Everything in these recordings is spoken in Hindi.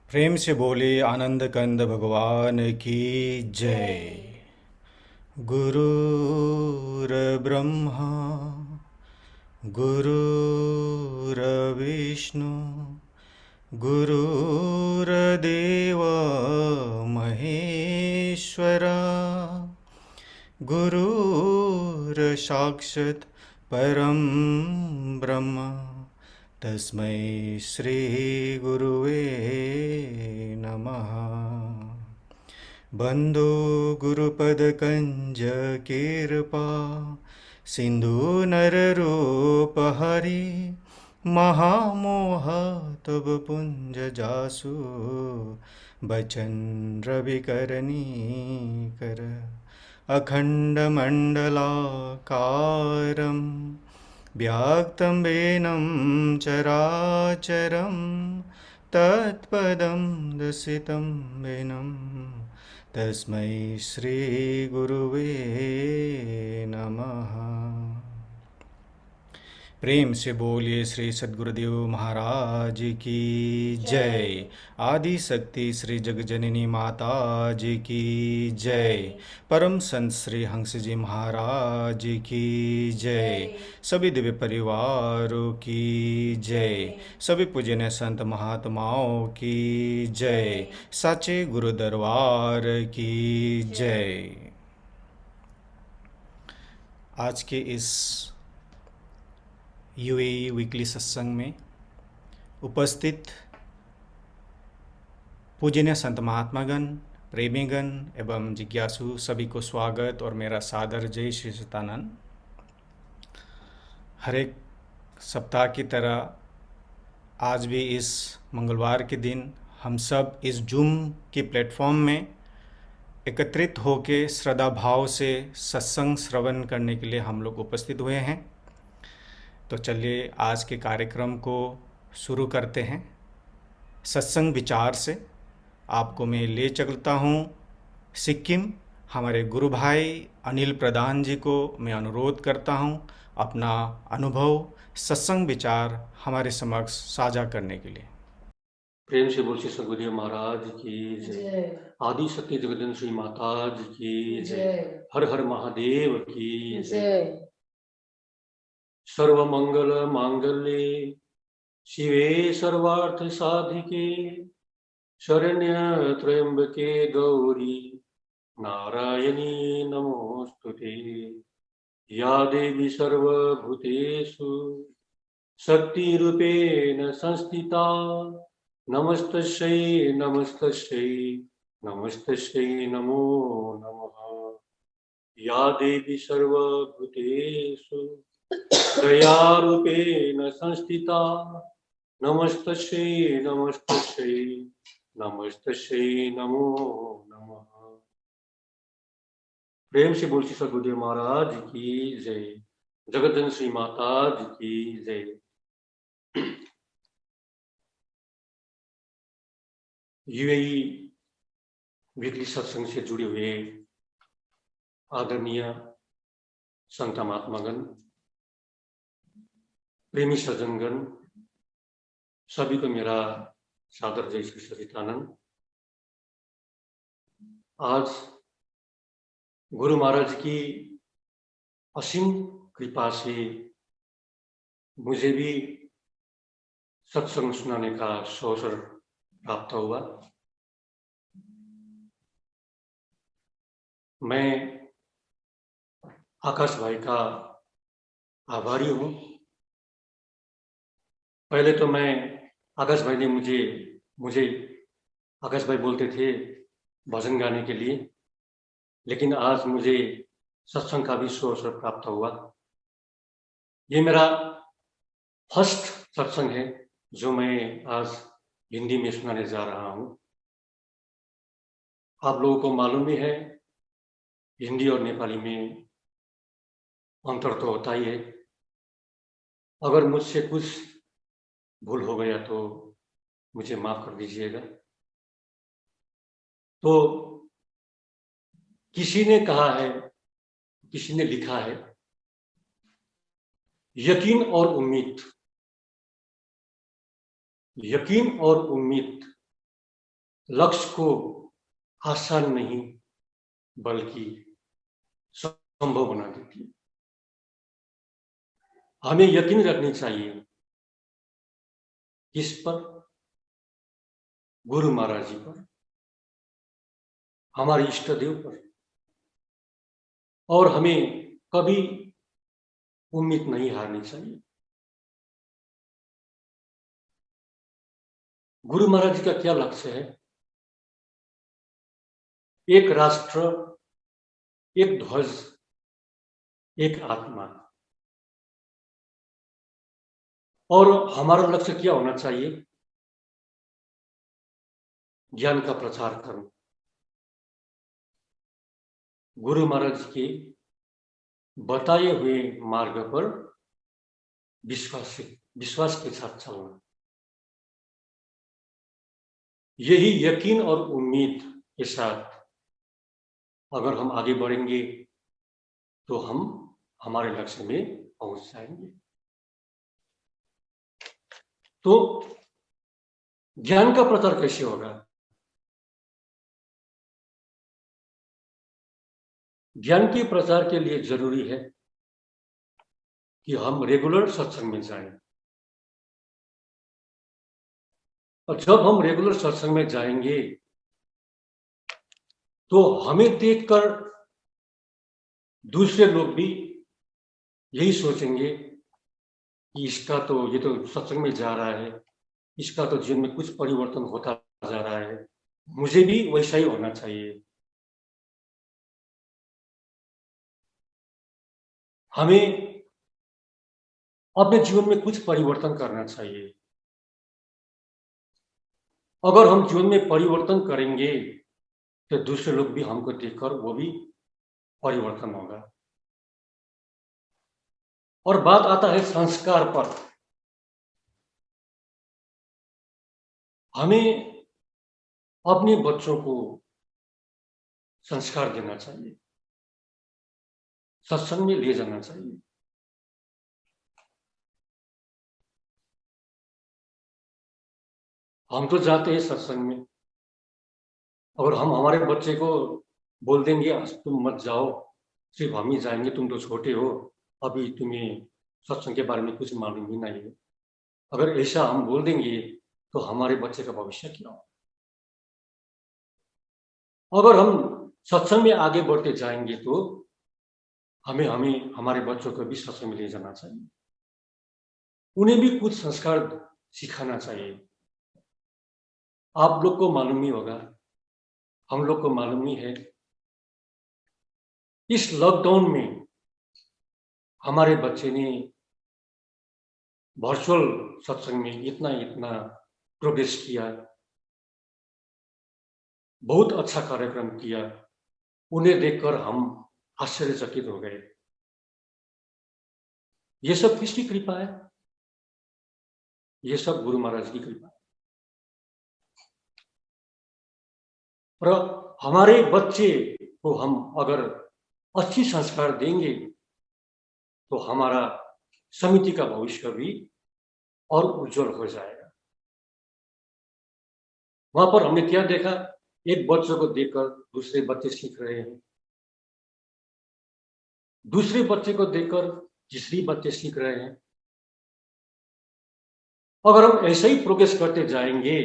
प्रेम से बोले आनंद कंद भगवान की जय। जय। गुरुर् ब्रह्मा गुरुर्विष्णु गुरुर्देव महेश्वरा गुरुर्साक्षात् परं ब्रह्म तस्मै श्री गुरुवे नमः। बन्धो गुरुपदकञ्ज कृपा सिन्धु नररूपहरि महामोह तव पुञ्ज जासु बचन रविकरनीकर अखण्डमण्डलाकारं व्याक्तं वेनं चराचरं तत्पदं दर्शितं वेनं तस्मै श्रीगुरुवे नमः। प्रेम से बोलिए श्री सद्गुरुदेव महाराज की जय। जय। आदि शक्ति श्री जगजननी माता जी की जय। परम संत श्री हंस जी महाराज की जय। जय। सभी दिव्य परिवारों की जय। जय। सभी पूजनीय संत महात्माओं की जय। जय। साचे गुरु दरबार की जय। जय। आज के इस यूएई वीकली सत्संग में उपस्थित पूजनीय संत महात्मागण, प्रेमीगण एवं जिज्ञासु सभी को स्वागत और मेरा सादर जय श्री सतानंद। हर एक सप्ताह की तरह आज भी इस मंगलवार के दिन हम सब इस जूम के प्लेटफॉर्म में एकत्रित होकर श्रद्धा भाव से सत्संग श्रवण करने के लिए हम लोग उपस्थित हुए हैं। तो चलिए आज के कार्यक्रम को शुरू करते हैं। सत्संग विचार से आपको मैं ले चलता हूँ सिक्किम। हमारे गुरु भाई अनिल प्रधान जी को मैं अनुरोध करता हूँ अपना अनुभव सत्संग विचार हमारे समक्ष साझा करने के लिए। प्रेम से बोल श्री सद्गुरुदेव महाराज की जय। जय। आदि शक्ति जगदन श्री माता जी की जय। जय। हर हर महादेव की जय। जय। सर्व मंगल मांगल्ये शिवे सर्वार्थ साधिके शरण्य त्र्यंबके गौरी नारायणी नमोस्तुते। या देवी सर्वभूतेषु शक्तिरूपेण संस्थिता नमस्तस्यै नमस्तस्यै नमस्तस्यै नमो नमः। या देवी सर्वभूतेषु दयारूपेण संस्थिता नमस्तस्यै नमस्तस्यै नमस्तस्यै नमो नमः। प्रेम से बोल श्री सद्गुरुदेव महाराज की जय। जगतजन श्री माता जी की जय। यूएई वीकली सत्संग से जुड़े हुए आदरणीय संत महात्मागण, प्रेमी सज्जनगण, सभी को मेरा सादर जय श्री सच्चिदानंद। आज गुरु महाराज की असीम कृपा से मुझे भी सत्संग सुनाने का अवसर प्राप्त हुआ। मैं आकाश भाई का आभारी हूँ। पहले तो मैं आकाश भाई ने मुझे आकाश भाई बोलते थे भजन गाने के लिए, लेकिन आज मुझे सत्संग का भी अवसर प्राप्त हुआ। ये मेरा फर्स्ट सत्संग है जो मैं आज हिंदी में सुनाने जा रहा हूँ। आप लोगों को मालूम भी है हिंदी और नेपाली में अंतर तो होता ही है। अगर मुझसे कुछ भूल हो गया तो मुझे माफ कर दीजिएगा। तो किसी ने कहा है, किसी ने लिखा है, यकीन और उम्मीद, यकीन और उम्मीद लक्ष्य को आसान नहीं बल्कि संभव बना देती है। हमें यकीन रखनी चाहिए किस पर? गुरु महाराज जी पर, हमारे इष्ट देव पर। और हमें कभी उम्मीद नहीं हारनी चाहिए। गुरु महाराज जी का क्या लक्ष्य है? एक राष्ट्र, एक ध्वज, एक आत्मा। और हमारा लक्ष्य क्या होना चाहिए? ज्ञान का प्रचार करना। गुरु महाराज के बताए हुए मार्ग पर विश्वास के साथ चलना। यही यकीन और उम्मीद के साथ अगर हम आगे बढ़ेंगे तो हम हमारे लक्ष्य में पहुंच जाएंगे। तो ज्ञान का प्रचार कैसे होगा? ज्ञान के प्रचार के लिए जरूरी है कि हम रेगुलर सत्संग में जाएं। और जब हम रेगुलर सत्संग में जाएंगे तो हमें देखकर दूसरे लोग भी यही सोचेंगे कि इसका तो ये तो सत्संग में जा रहा है, इसका तो जीवन में कुछ परिवर्तन होता जा रहा है, मुझे भी वैसा ही होना चाहिए। हमें अपने जीवन में कुछ परिवर्तन करना चाहिए। अगर हम जीवन में परिवर्तन करेंगे तो दूसरे लोग भी हमको देखकर वो भी परिवर्तन होगा। और बात आता है संस्कार पर। हमें अपने बच्चों को संस्कार देना चाहिए, सत्संग में ले जाना चाहिए। हम तो जाते हैं सत्संग में, और हम हमारे बच्चे को बोल देंगे आज तुम मत जाओ, सिर्फ हम ही जाएंगे, तुम तो छोटे हो, अभी तुम्हें सत्संग के बारे में कुछ मालूम ही नहीं है। अगर ऐसा हम बोल देंगे तो हमारे बच्चे का भविष्य क्या हो? अगर हम सत्संग में आगे बढ़ते जाएंगे तो हमें हमारे बच्चों को भी सत्संग में ले जाना चाहिए, उन्हें भी कुछ संस्कार सिखाना चाहिए। आप लोग को मालूम ही होगा, हम लोग को मालूम ही है, इस लॉकडाउन में हमारे बच्चे ने वर्चुअल सत्संग में इतना प्रोग्रेस किया, बहुत अच्छा कार्यक्रम किया। उन्हें देखकर हम आश्चर्यचकित हो गए। ये सब किसकी कृपा है? ये सब गुरु महाराज की कृपा है। और हमारे बच्चे को हम अगर अच्छी संस्कार देंगे तो हमारा समिति का भविष्य भी और उज्जवल हो जाएगा। वहां पर हमने क्या देखा? एक बच्चे को देखकर दूसरे बच्चे सीख रहे हैं, दूसरे बच्चे को देखकर तीसरे बच्चे सीख रहे हैं। अगर हम ऐसे ही प्रोग्रेस करते जाएंगे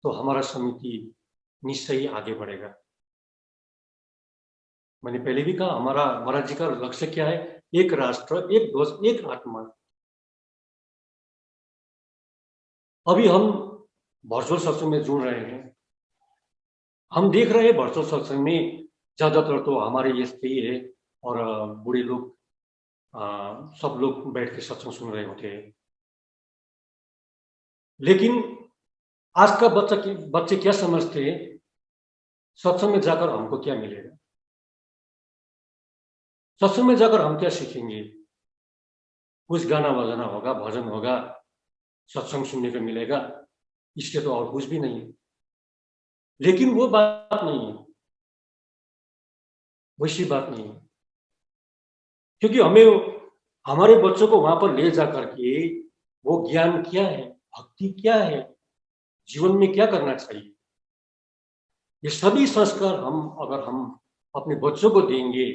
तो हमारा समिति निश्चय ही आगे बढ़ेगा। मैंने पहले भी कहा, हमारा महाराज जी का लक्ष्य क्या है? एक राष्ट्र, एक ध्वज, एक आत्मा। अभी हम वर्चुअल सत्संग में जुड़ रहे हैं, हम देख रहे हैं वर्चुअल सत्संग में ज्यादातर तो हमारे ये स्त्री है और बूढ़े लोग, सब लोग बैठ के सत्संग सुन रहे होते हैं। लेकिन आज का बच्चे क्या समझते हैं? सत्संग में जाकर हमको क्या मिलेगा? सत्संग में जाकर हम क्या सीखेंगे? कुछ गाना बजाना होगा, भजन होगा, सत्संग सुनने को मिलेगा, इसके तो और कुछ भी नहीं है। लेकिन वो बात नहीं है, वैसी बात नहीं है। क्योंकि हमें हमारे बच्चों को वहां पर ले जाकर के वो ज्ञान क्या है, भक्ति क्या है, जीवन में क्या करना चाहिए, ये सभी संस्कार अगर हम अपने बच्चों को देंगे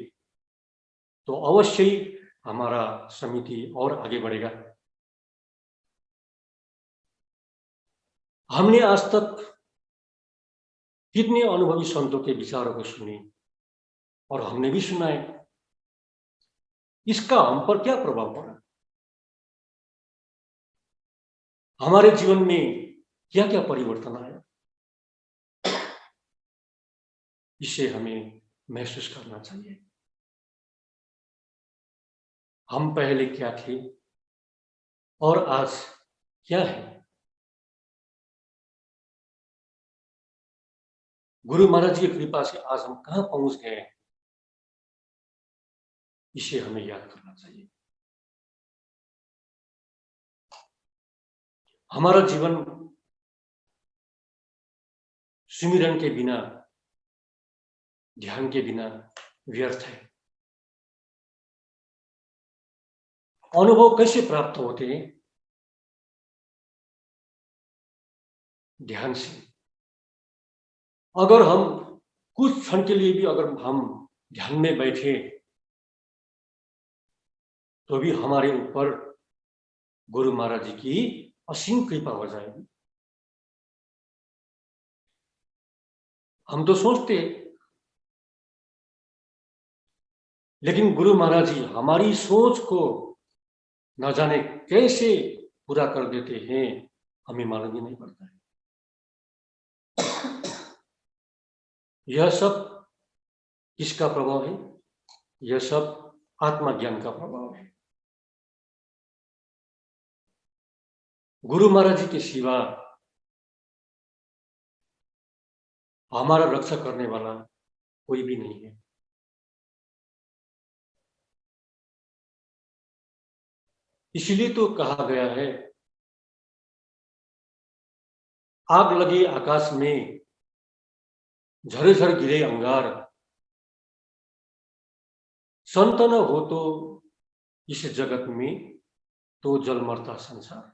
तो अवश्य ही हमारा समिति और आगे बढ़ेगा। हमने आज तक कितने अनुभवी संतों के विचारों को सुने और हमने भी सुना है, इसका हम पर क्या प्रभाव पड़ा, हमारे जीवन में क्या क्या परिवर्तन आया, इसे हमें महसूस करना चाहिए। हम पहले क्या थे और आज क्या है। गुरु महाराज की कृपा से आज हम कहां पहुंच गए हैं, इसे हमें याद करना चाहिए। हमारा जीवन सुमिरन के बिना, ध्यान के बिना व्यर्थ है। अनुभव कैसे प्राप्त होते हैं? ध्यान से। अगर हम कुछ क्षण के लिए भी अगर हम ध्यान में बैठे तो भी हमारे ऊपर गुरु महाराज जी की असीम कृपा हो जाएगी। हम तो सोचते, लेकिन गुरु महाराज जी हमारी सोच को न जाने कैसे पूरा कर देते हैं, हमें मालूम ही नहीं पड़ता है। यह सब किसका प्रभाव है? यह सब आत्मज्ञान का प्रभाव है। गुरु महाराज जी के सिवा हमारा रक्षा करने वाला कोई भी नहीं है। इसलिए तो कहा गया है, आग लगे आकाश में, झरझर गिरे अंगार, संत न हो तो इस जगत में तो जल मरता संसार।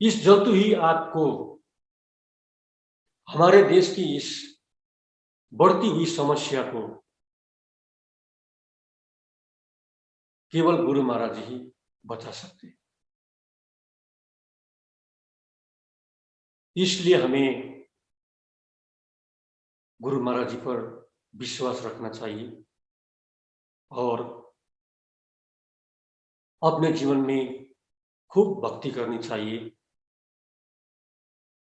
इस जलती हुई आग को, हमारे देश की इस बढ़ती हुई समस्या को केवल गुरु महाराज ही बचा सकते। इसलिए हमें गुरु महाराज जी पर विश्वास रखना चाहिए और अपने जीवन में खूब भक्ति करनी चाहिए।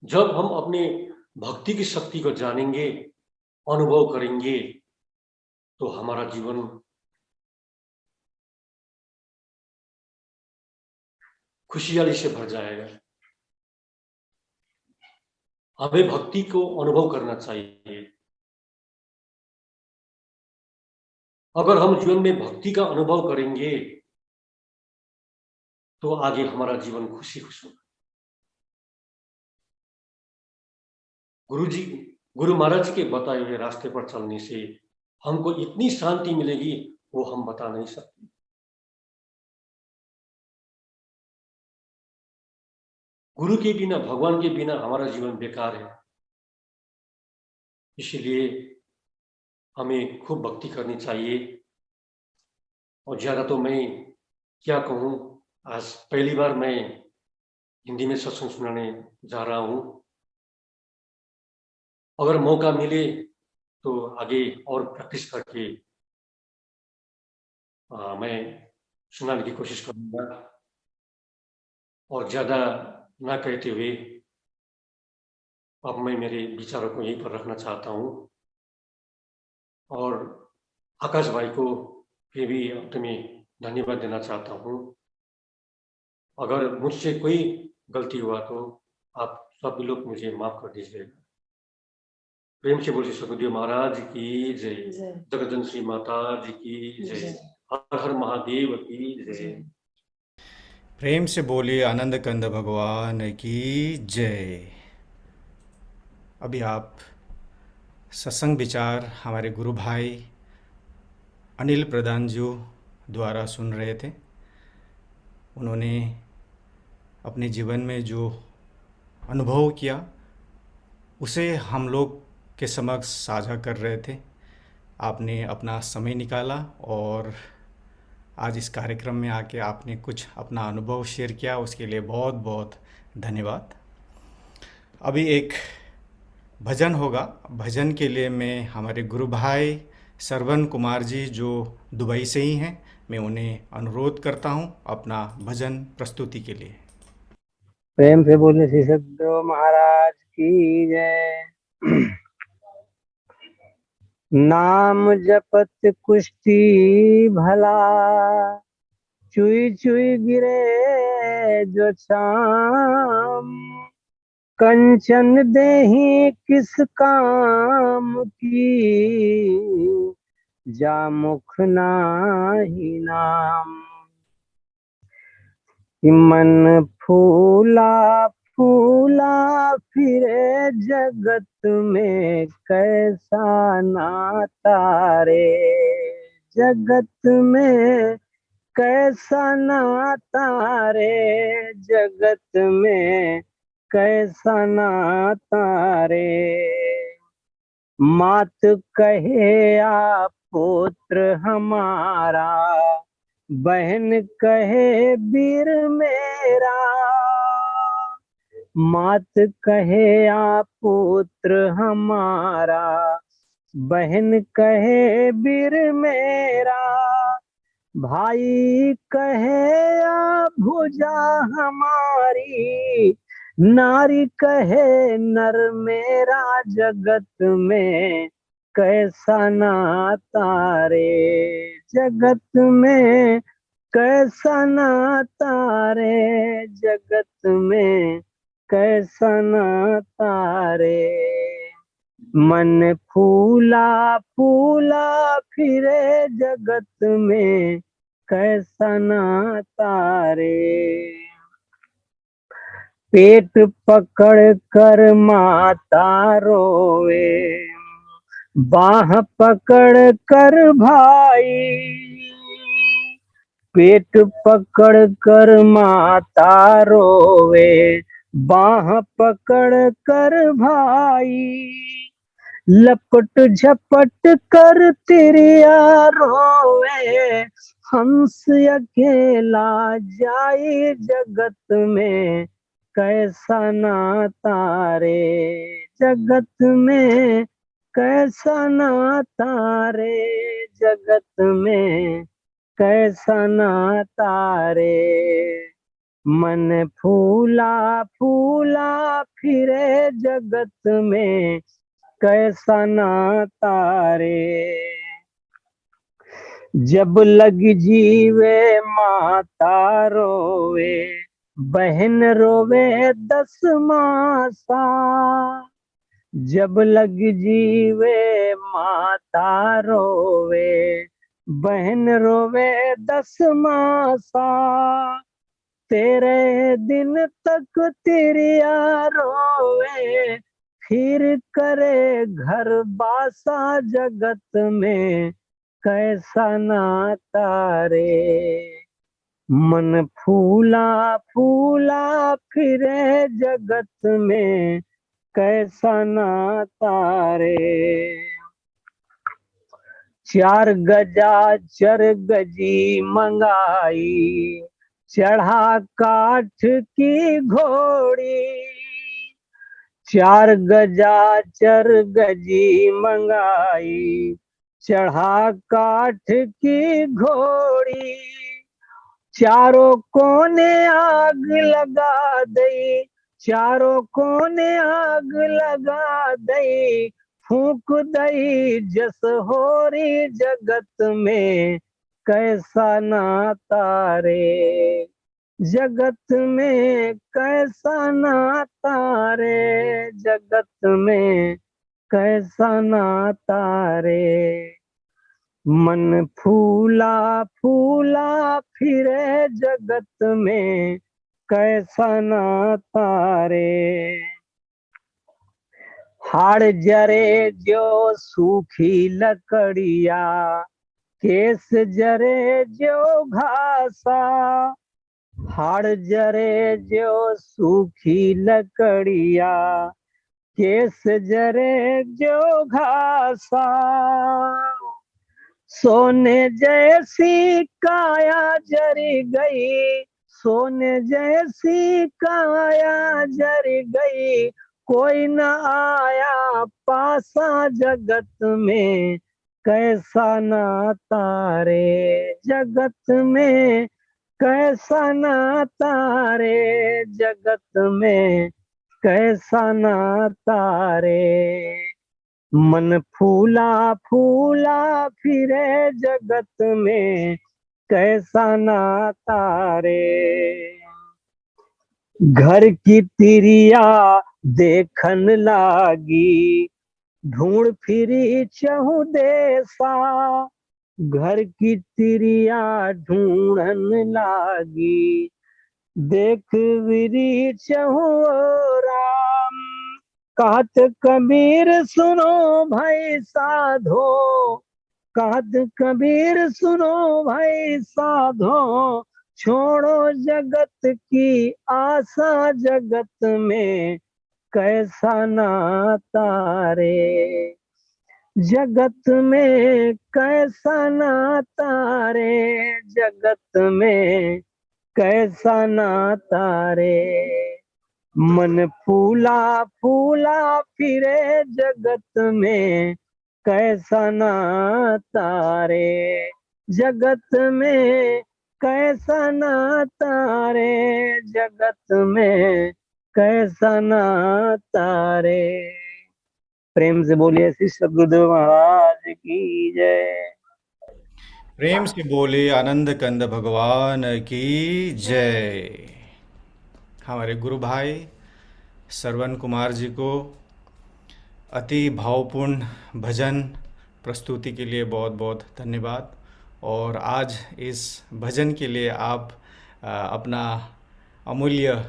जब हम अपने भक्ति की शक्ति को जानेंगे, अनुभव करेंगे, तो हमारा जीवन खुशहाली से भर जाएगा। हमें भक्ति को अनुभव करना चाहिए। अगर हम जीवन में भक्ति का अनुभव करेंगे तो आगे हमारा जीवन खुशी होगा। गुरु महाराज के बताए हुए रास्ते पर चलने से हमको इतनी शांति मिलेगी, वो हम बता नहीं सकते। गुरु के बिना, भगवान के बिना हमारा जीवन बेकार है। इसलिए हमें खूब भक्ति करनी चाहिए। और ज्यादा तो मैं क्या कहूँ, आज पहली बार मैं हिंदी में सत्संग सुनाने जा रहा हूँ। अगर मौका मिले तो आगे और प्रैक्टिस करके मैं सुनाने की कोशिश करूंगा। और ज्यादा ना कहते हुए अब मैं मेरे विचारों को यहीं पर रखना चाहता हूँ और आकाश भाई को फिर भी अंत में धन्यवाद देना चाहता हूँ। अगर मुझसे कोई गलती हुआ तो आप सब लोग मुझे माफ कर दीजिएगा। प्रेम से बोलिए सदगुरुदेव महाराज की जय, जगदन श्री माता जी की जय, हर हर महादेव की जय। प्रेम से बोलिए आनंद कंद भगवान की जय। अभी आप सत्संग विचार हमारे गुरु भाई अनिल प्रधान जी द्वारा सुन रहे थे। उन्होंने अपने जीवन में जो अनुभव किया उसे हम लोग के समक्ष साझा कर रहे थे। आपने अपना समय निकाला और आज इस कार्यक्रम में आके आपने कुछ अपना अनुभव शेयर किया, उसके लिए बहुत बहुत धन्यवाद। अभी एक भजन होगा। भजन के लिए मैं हमारे गुरु भाई सरवन कुमार जी जो दुबई से ही हैं, मैं उन्हें अनुरोध करता हूं अपना भजन प्रस्तुति के लिए। प्रेम से बोले श्री सद्गुरु महाराज की जय। नाम जपत कुष्ठी भला, चुई चुई गिरे जो चाम। कंचन देही किस काम की, जा मुख नाही नाम। कि मन फूला फूला फिरे जगत में, कैसा नाता रे जगत में, कैसा नाता रे जगत में, कैसा नाता रे। मात कहे आ पुत्र हमारा, बहन कहे वीर मेरा। मात कहे आ पुत्र हमारा, बहन कहे वीर मेरा। भाई कहे आ भुजा हमारी, नारी कहे नर मेरा। जगत में कैसा नाता रे जगत में, कैसा नाता रे जगत में, कैसा नाता रे। मन फूला फूला फिरे जगत में, कैसा नाता रे। पेट पकड़ कर माता रोवे, बाह पकड़ कर भाई। पेट पकड़ कर माता रोवे, बाह पकड़ कर भाई। लपट झपट कर तिरिया रोवे, हंस अकेला जाई जगत में, कैसा नाता रे जगत में, कैसा नाता रे जगत में, कैसा नाता रे। मन फूला फूला फिरे जगत में, कैसा नाता रे। जब लग जीवे माता रोवे, बहन रोवे 10 मासा। जब लग जीवे माता रोवे, बहन रोवे 10 मासा। तेरे दिन तक तिरिया रोवे, फिर करे घर बासा जगत में, कैसा नाता रे। मन फूला फूला फिरे जगत में, कैसा नाता रे। 4 गजा चर गजी मंगाई, चढ़ा काठ की घोड़ी। 4 गजा चर गजी मंगाई, चढ़ा काठ की घोड़ी। चारों कोने आग लगा दई, चारों कोने आग लगा दई। फूंक दई जस होरी जगत में, कैसा नाता रे जगत में, कैसा नाता रे जगत में, कैसा नाता रे। मन फूला फूला फिरे जगत में, कैसा नाता रे। हाड़ जरे जो सूखी लकड़िया, केस जरे जो घासा। हाड़ जरे जो सूखी लकड़िया, केस जरे जो घासा, सोने जैसी काया जरी गई, सोने जैसी काया जरी गई, कोई न आया पासा जगत में, कैसा नाता रे जगत में, कैसा नाता रे जगत में, कैसा नाता रे। मन फूला फूला फिरे जगत में, कैसा नाता रे। घर की तिरिया देखन लागी, ढूंढ फिरी चहु देसा, घर की तिरिया ढूंढन लागी, देख विरी चहु राम। कहत कबीर सुनो भाई साधो, कहत कबीर सुनो भाई साधो, छोड़ो जगत की आशा जगत में, कैसा नाता रे जगत में, कैसा नाता रे जगत में, कैसा नाता रे। मन फूला फूला फिरे जगत में, कैसा नाता रे जगत में, कैसा नाता रे जगत में, कैसा नाता रे। प्रेम से बोलिए श्री सद्गुरुदेव महाराज की जय। प्रेम से बोले आनंद कंद भगवान की जय। हमारे गुरु भाई श्रवण कुमार जी को अति भावपूर्ण भजन प्रस्तुति के लिए बहुत बहुत धन्यवाद। और आज इस भजन के लिए आप अपना अमूल्य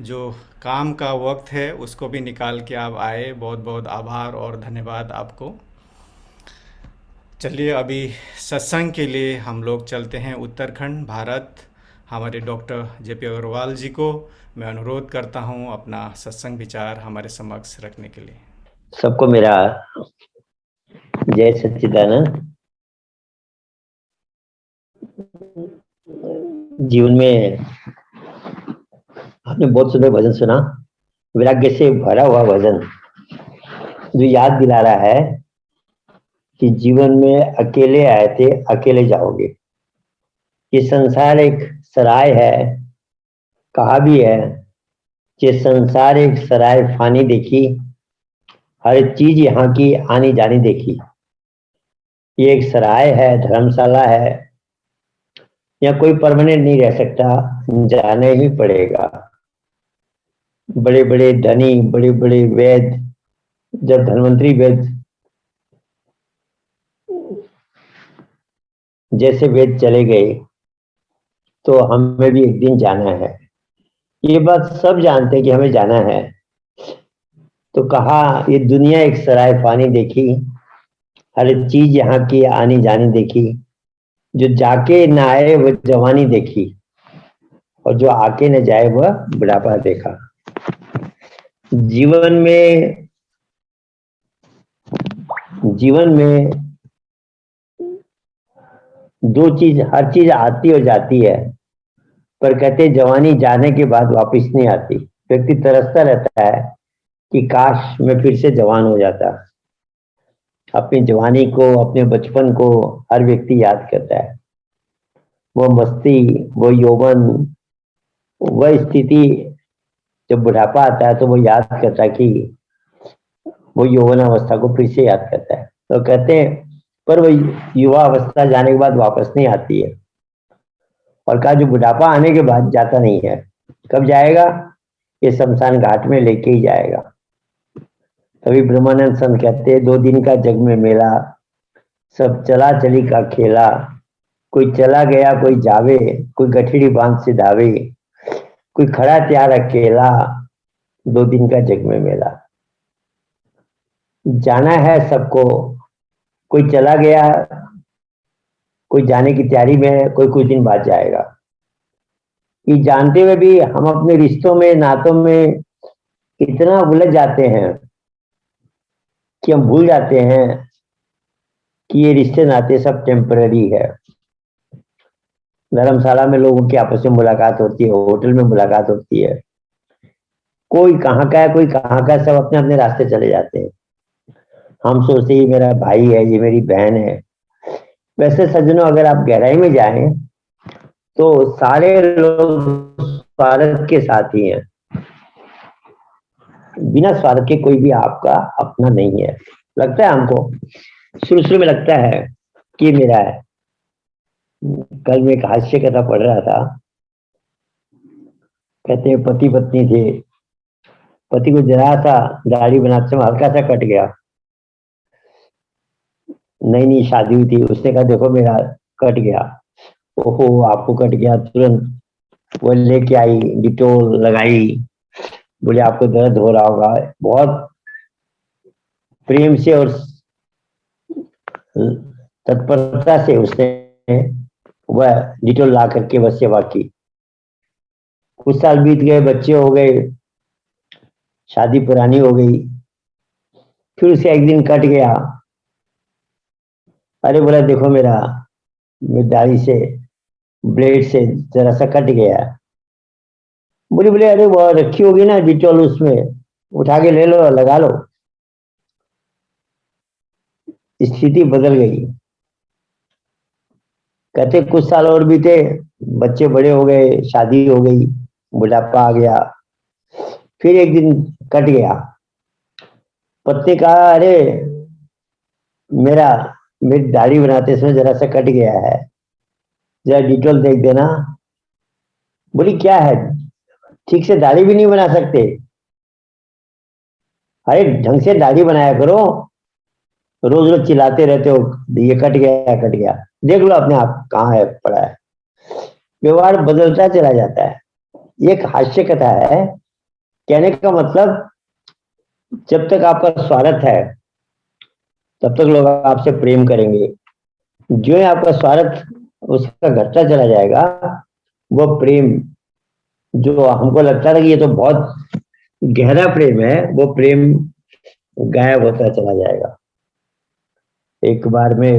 जो काम का वक्त है उसको भी निकाल के आप आए, बहुत बहुत आभार और धन्यवाद आपको। चलिए अभी सत्संग के लिए हम लोग चलते हैं उत्तराखंड भारत। हमारे डॉक्टर जेपी अग्रवाल जी को मैं अनुरोध करता हूं अपना सत्संग विचार हमारे समक्ष रखने के लिए। सबको मेरा जय सच्चिदानंद। जीवन में आपने बहुत सुंदर भजन सुना, वैराग्य से भरा हुआ भजन जो याद दिला रहा है कि जीवन में अकेले आए थे अकेले जाओगे। ये संसार एक सराय है, कहा भी है कि संसार एक सराय फानी देखी, हर चीज यहाँ की आनी जानी देखी। ये एक सराय है, धर्मशाला है, यहाँ कोई परमानेंट नहीं रह सकता, जाना ही पड़ेगा। बड़े बड़े धनी, बड़े बड़े वेद, जब धन्वंतरी वेद जैसे वेद चले गए तो हमें भी एक दिन जाना है। ये बात सब जानते हैं कि हमें जाना है। तो कहा ये दुनिया एक सराय फानी देखी, हर चीज यहाँ की आनी जानी देखी, जो जाके न आए वो जवानी देखी, और जो आके न जाए वह बुढ़ापा देखा। जीवन में दो चीज, हर चीज आती और जाती है, पर कहते जवानी जाने के बाद वापस नहीं आती। व्यक्ति तरसता रहता है कि काश मैं फिर से जवान हो जाता। अपनी जवानी को, अपने बचपन को हर व्यक्ति याद करता है। वो मस्ती, वो यौवन, वह स्थिति जब बुढ़ापा आता है तो वो याद करता है कि वो यौवन अवस्था को फिर से याद करता है। तो कहते हैं पर वो युवा अवस्था जाने के बाद वापस नहीं आती है, और कहा जो बुढ़ापा आने के बाद जाता नहीं है। कब जाएगा? ये शमशान घाट में लेके ही जाएगा। कभी ब्रह्मानंद संत कहते हैं 2 दिन का जग में मेला, सब चला चली का खेला, कोई चला गया कोई जावे, कोई गठड़ी बांध से धावे, कोई खड़ा त्यार अकेला, 2 दिन का जग में मेला। जाना है सबको, कोई चला गया, कोई जाने की तैयारी में है, कोई कुछ दिन बाद जाएगा। कि जानते हुए भी हम अपने रिश्तों में, नातों में इतना उलझ जाते हैं कि हम भूल जाते हैं कि ये रिश्ते नाते सब टेम्पररी है। धर्मशाला में लोगों की आपस में मुलाकात होती है, होटल में मुलाकात होती है, कोई कहाँ का है कोई कहाँ का है, सब अपने अपने रास्ते चले जाते हैं। हम सोचते हैं ये मेरा भाई है, ये मेरी बहन है। वैसे सज्जनों, अगर आप गहराई में जाएं तो सारे लोग स्वार्थ के साथ ही हैं। बिना स्वार्थ के कोई भी आपका अपना नहीं है। लगता है हमको, शुरू शुरू में लगता है कि ये मेरा है। कल मैं एक हास्य कथा पढ़ रहा था। कहते हैं पति पत्नी थे, पति को जरा सा दाढ़ी बनाते समय हल्का सा कट गया। नई नई शादी हुई थी, उसने कहा देखो मेरा कट गया। ओहो, आपको कट गया? तुरंत वो लेके आई, डिटोल लगाई। बोले आपको दर्द हो रहा होगा। बहुत प्रेम से और तत्परता से उसने वह डिटोल ला करके वह सेवा की। कुछ साल बीत गए, बच्चे हो गए, शादी पुरानी हो गई। फिर उसे एक दिन कट गया। अरे बोला देखो मेरी दाढ़ी से, ब्लेड से जरा सा कट गया। बोले बोले अरे वो रखी होगी ना डिटोल, उसमें उठा के ले लो, लगा लो। स्थिति बदल गई। कहते कुछ साल और बीते, बच्चे बड़े हो गए, शादी हो गई, बुढ़ापा आ गया। फिर एक दिन कट गया। पत्नी कहा अरे मेरा मेरी दाढ़ी बनाते समय जरा सा कट गया है, जरा डिटोल देख देना। बोली क्या है, ठीक से दाढ़ी भी नहीं बना सकते? अरे ढंग से दाढ़ी बनाया करो, रोज रोज चिल्लाते रहते हो ये कट गया कट गया। देख लो अपने आप कहाँ है पड़ा है। व्यवहार बदलता चला जाता है। ये एक हास्य कथा है। कहने का मतलब, जब तक आपका स्वार्थ है तब तक लोग आपसे प्रेम करेंगे। जो ही आपका स्वार्थ उसका घटता चला जाएगा, वो प्रेम जो हमको लगता था कि ये तो बहुत गहरा प्रेम है, वो प्रेम गायब होता चला जाएगा। एक बार मैं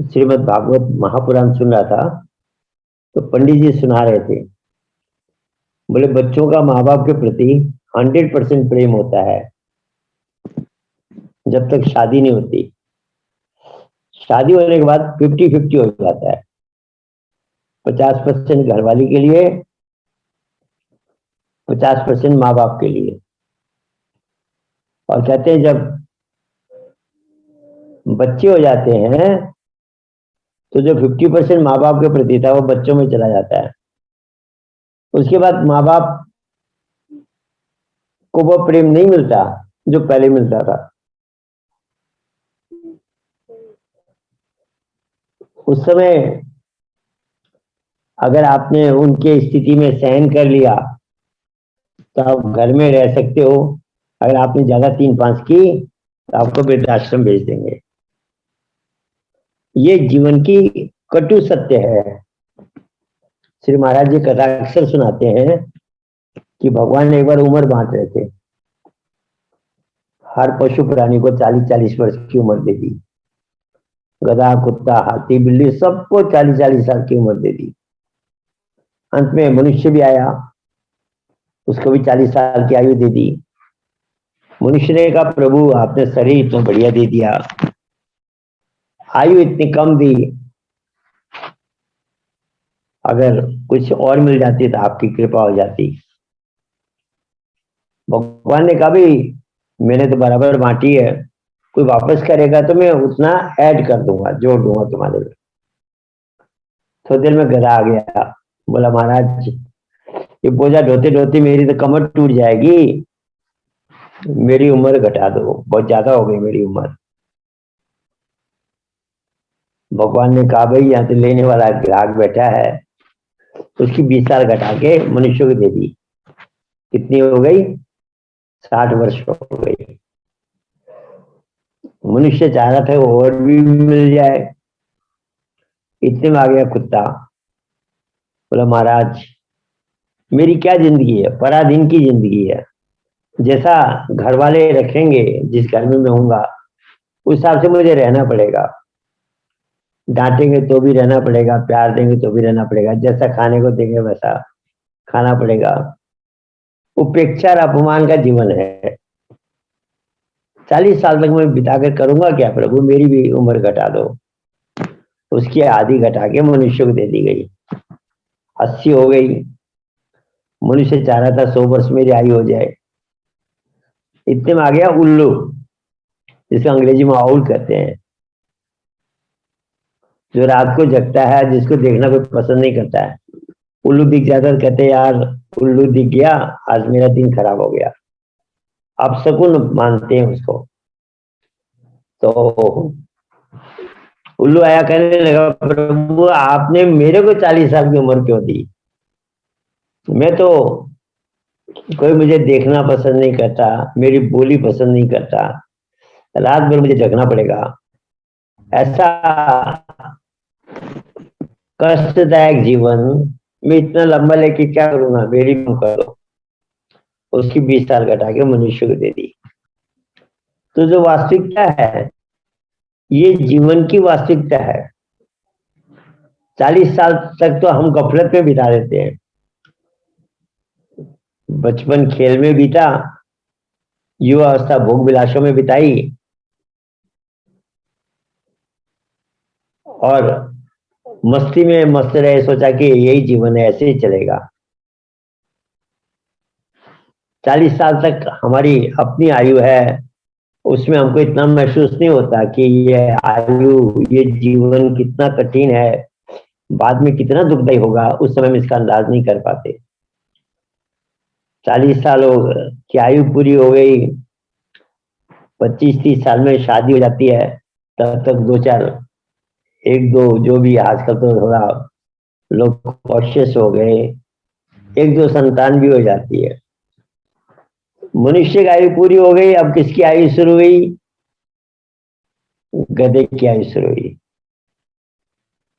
श्रीमद् भागवत महापुराण सुन रहा था, तो पंडित जी सुना रहे थे। बोले बच्चों का माँ बाप के प्रति 100% प्रेम होता है जब तक शादी नहीं होती। शादी होने के बाद 50-50 हो जाता है। 50% घरवाली के लिए, 50% माँ बाप के लिए। और कहते हैं जब बच्चे हो जाते हैं तो जो 50% माँ बाप के प्रति था वो बच्चों में चला जाता है। उसके बाद माँ बाप को वो प्रेम नहीं मिलता जो पहले मिलता था। उस समय अगर आपने उनके स्थिति में सहन कर लिया तो आप घर में रह सकते हो। अगर आपने ज्यादा 3-5 की तो आपको वृद्धाश्रम भेज देंगे। ये जीवन की कटु सत्य है। श्री महाराज जी कथा अक्सर सुनाते हैं कि भगवान ने एक बार उम्र बांट रहे थे। हर पशु प्राणी को 40-40 वर्ष की उम्र दे दी। गधा, कुत्ता, हाथी, बिल्ली सबको 40-40 साल की उम्र दे दी। अंत में मनुष्य भी आया, उसको भी 40 साल की आयु दे दी। मनुष्य ने कहा प्रभु आपने शरीर इतना बढ़िया दे दिया, आयु इतनी कम दी, अगर कुछ और मिल जाती तो आपकी कृपा हो जाती। भगवान ने कहा भाई मैंने तो बराबर बांटी है, कोई वापस करेगा तो मैं उतना ऐड कर दूंगा, जोड़ दूंगा तुम्हारे में। थोड़ी देर में गधा आ गया। बोला महाराज ये बोझा ढोते ढोते मेरी तो कमर टूट जाएगी, मेरी उम्र घटा दो, बहुत ज्यादा हो गई मेरी उम्र। भगवान ने कहा भाई यहाँ तो लेने वाला ग्राहक बैठा है, उसकी 20 साल घटा के मनुष्य को दे दी। कितनी हो गई? 60 वर्ष हो गई। मनुष्य चाह रहा था और भी मिल जाए। इतने में आ गया कुत्ता। बोला महाराज मेरी क्या जिंदगी है, पराधीन की जिंदगी है। जैसा घर वाले रखेंगे, जिस घर में मैं हूँगा उस हिसाब से मुझे रहना पड़ेगा। डांटेंगे तो भी रहना पड़ेगा, प्यार देंगे तो भी रहना पड़ेगा, जैसा खाने को देंगे वैसा खाना पड़ेगा। उपेक्षा और अपमान का जीवन है। 40 साल तक मैं बिता कर करूंगा क्या प्रभु, मेरी भी उम्र घटा दो। उसकी आधी घटा के मनुष्य को दे दी गई, 80 हो गई। मनुष्य चाह रहा था 100 वर्ष मेरी आयु हो जाए। इतने में आ गया उल्लू, जिसको अंग्रेजी में आउल कहते हैं, जो रात को जगता है, जिसको देखना कोई पसंद नहीं करता है। उल्लू दिख जाता है तो कहते हैं यार उल्लू दिख गया, आज मेरा दिन खराब हो गया। आप शकुन मानते हैं उसको। तो उल्लू आया, कहने लगा प्रभु आपने मेरे को 40 साल की उम्र क्यों दी? मैं तो, कोई मुझे देखना पसंद नहीं करता, मेरी बोली पसंद नहीं करता, रात भर मुझे जगना पड़ेगा। ऐसा कष्टदायक जीवन मैं इतना लंबा लेके क्या करूंगा, मेरी कर दो। उसकी 20 साल घटा के मनुष्य को दे दी। तो जो वास्तविकता है, ये जीवन की वास्तविकता है। 40 साल तक तो हम गफलत में बिता देते हैं। बचपन खेल में बीता, युवा अवस्था भोग विलासों में बिताई, और मस्ती में मस्त रहे, सोचा कि यही जीवन है, ऐसे ही चलेगा। 40 साल तक हमारी अपनी आयु है, उसमें हमको इतना महसूस नहीं होता कि ये आयु, ये जीवन कितना कठिन है, बाद में कितना दुखदायी होगा, उस समय में इसका अंदाज नहीं कर पाते। 40 साल की आयु पूरी हो गई, 25-30 साल में शादी हो जाती है, तब तक दो चार, एक दो, जो भी आजकल तो थोड़ा लोग कॉशियस हो गए, एक दो संतान भी हो जाती है। मनुष्य की आयु पूरी हो गई, अब किसकी आयु शुरू हुई? गधे की आयु शुरू हुई।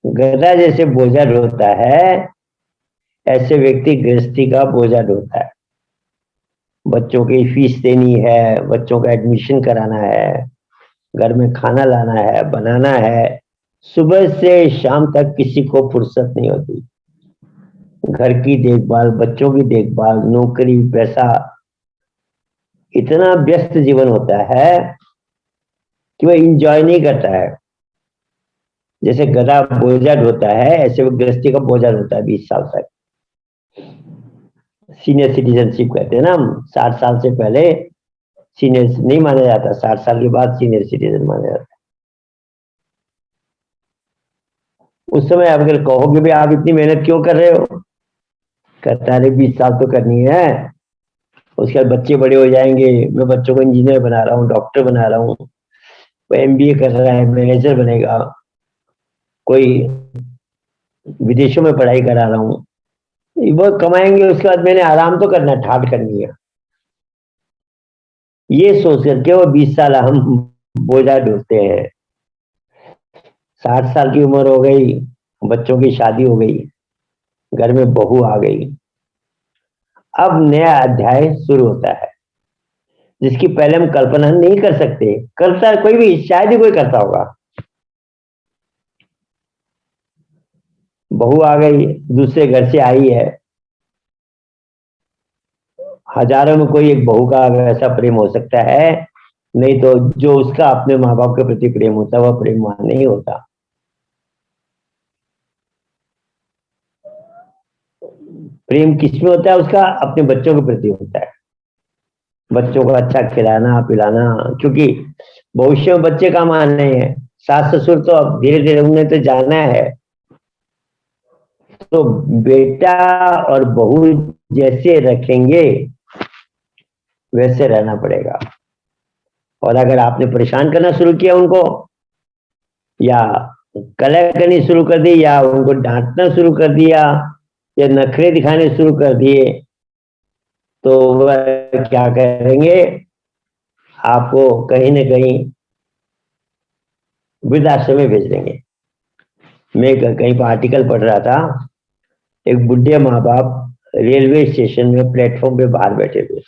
गधा जैसे बोझा ढोता है, ऐसे व्यक्ति गृहस्थी का बोझा ढोता है। बच्चों की फीस देनी है, बच्चों का एडमिशन कराना है, घर में खाना लाना है, बनाना है, सुबह से शाम तक किसी को फुर्सत नहीं होती। घर की देखभाल, बच्चों की देखभाल, नौकरी, पैसा, इतना व्यस्त जीवन होता है कि वह इंजॉय नहीं करता है। जैसे गधा बोझा ढोता है, ऐसे वो गृहस्थी का बोझा ढोता है 20 साल तक। सीनियर सिटीजनशिप कहते हैं ना हम, 60 साल से पहले सीनियर नहीं माना जाता, 60 साल के बाद सीनियर सिटीजन माना जाता है। उस समय आप अगर कहोगे भी आप इतनी मेहनत क्यों कर रहे हो, कहता है 20 साल तो करनी है, उसके बाद बच्चे बड़े हो जाएंगे, मैं बच्चों को इंजीनियर बना रहा हूँ, डॉक्टर बना रहा हूँ, कोई MBA कर रहा है, मैनेजर बनेगा, कोई विदेशों में पढ़ाई करा रहा हूँ, वो कमाएंगे, उसके बाद मैंने आराम तो करना, ठाट करनी है। ये सोच करके वो 20 साल हम बोझा ढोते हैं। 60 साल की उम्र हो गई, बच्चों की शादी हो गई, घर में बहू आ गई, अब नया अध्याय शुरू होता है, जिसकी पहले हम कल्पना नहीं कर सकते। करता कोई भी, शायद ही कोई करता होगा। बहू आ गई, दूसरे घर से आई है, हजारों में कोई एक बहू का ऐसा प्रेम हो सकता है, नहीं तो जो उसका अपने माँ बाप के प्रति प्रेम होता है वह प्रेम वहां नहीं होता। प्रेम किसमें होता है? उसका अपने बच्चों के प्रति होता है। बच्चों को अच्छा खिलाना पिलाना, क्योंकि भविष्य में बच्चे काम आने हैं। सास ससुर तो अब धीरे धीरे उन्हें तो जाना है, तो बेटा और बहू जैसे रखेंगे वैसे रहना पड़ेगा। और अगर आपने परेशान करना शुरू किया उनको, या कलह करनी शुरू कर दी, या उनको डांटना शुरू कर दिया, या नखरे दिखाने शुरू कर दिए, तो वह क्या करेंगे? आपको कहीं न कहीं वृद्धाश्रम में भेज देंगे। मैं कहीं पर आर्टिकल पढ़ रहा था एक बुढ़े माँ बाप रेलवे स्टेशन में प्लेटफॉर्म पे बाहर बैठे हुए,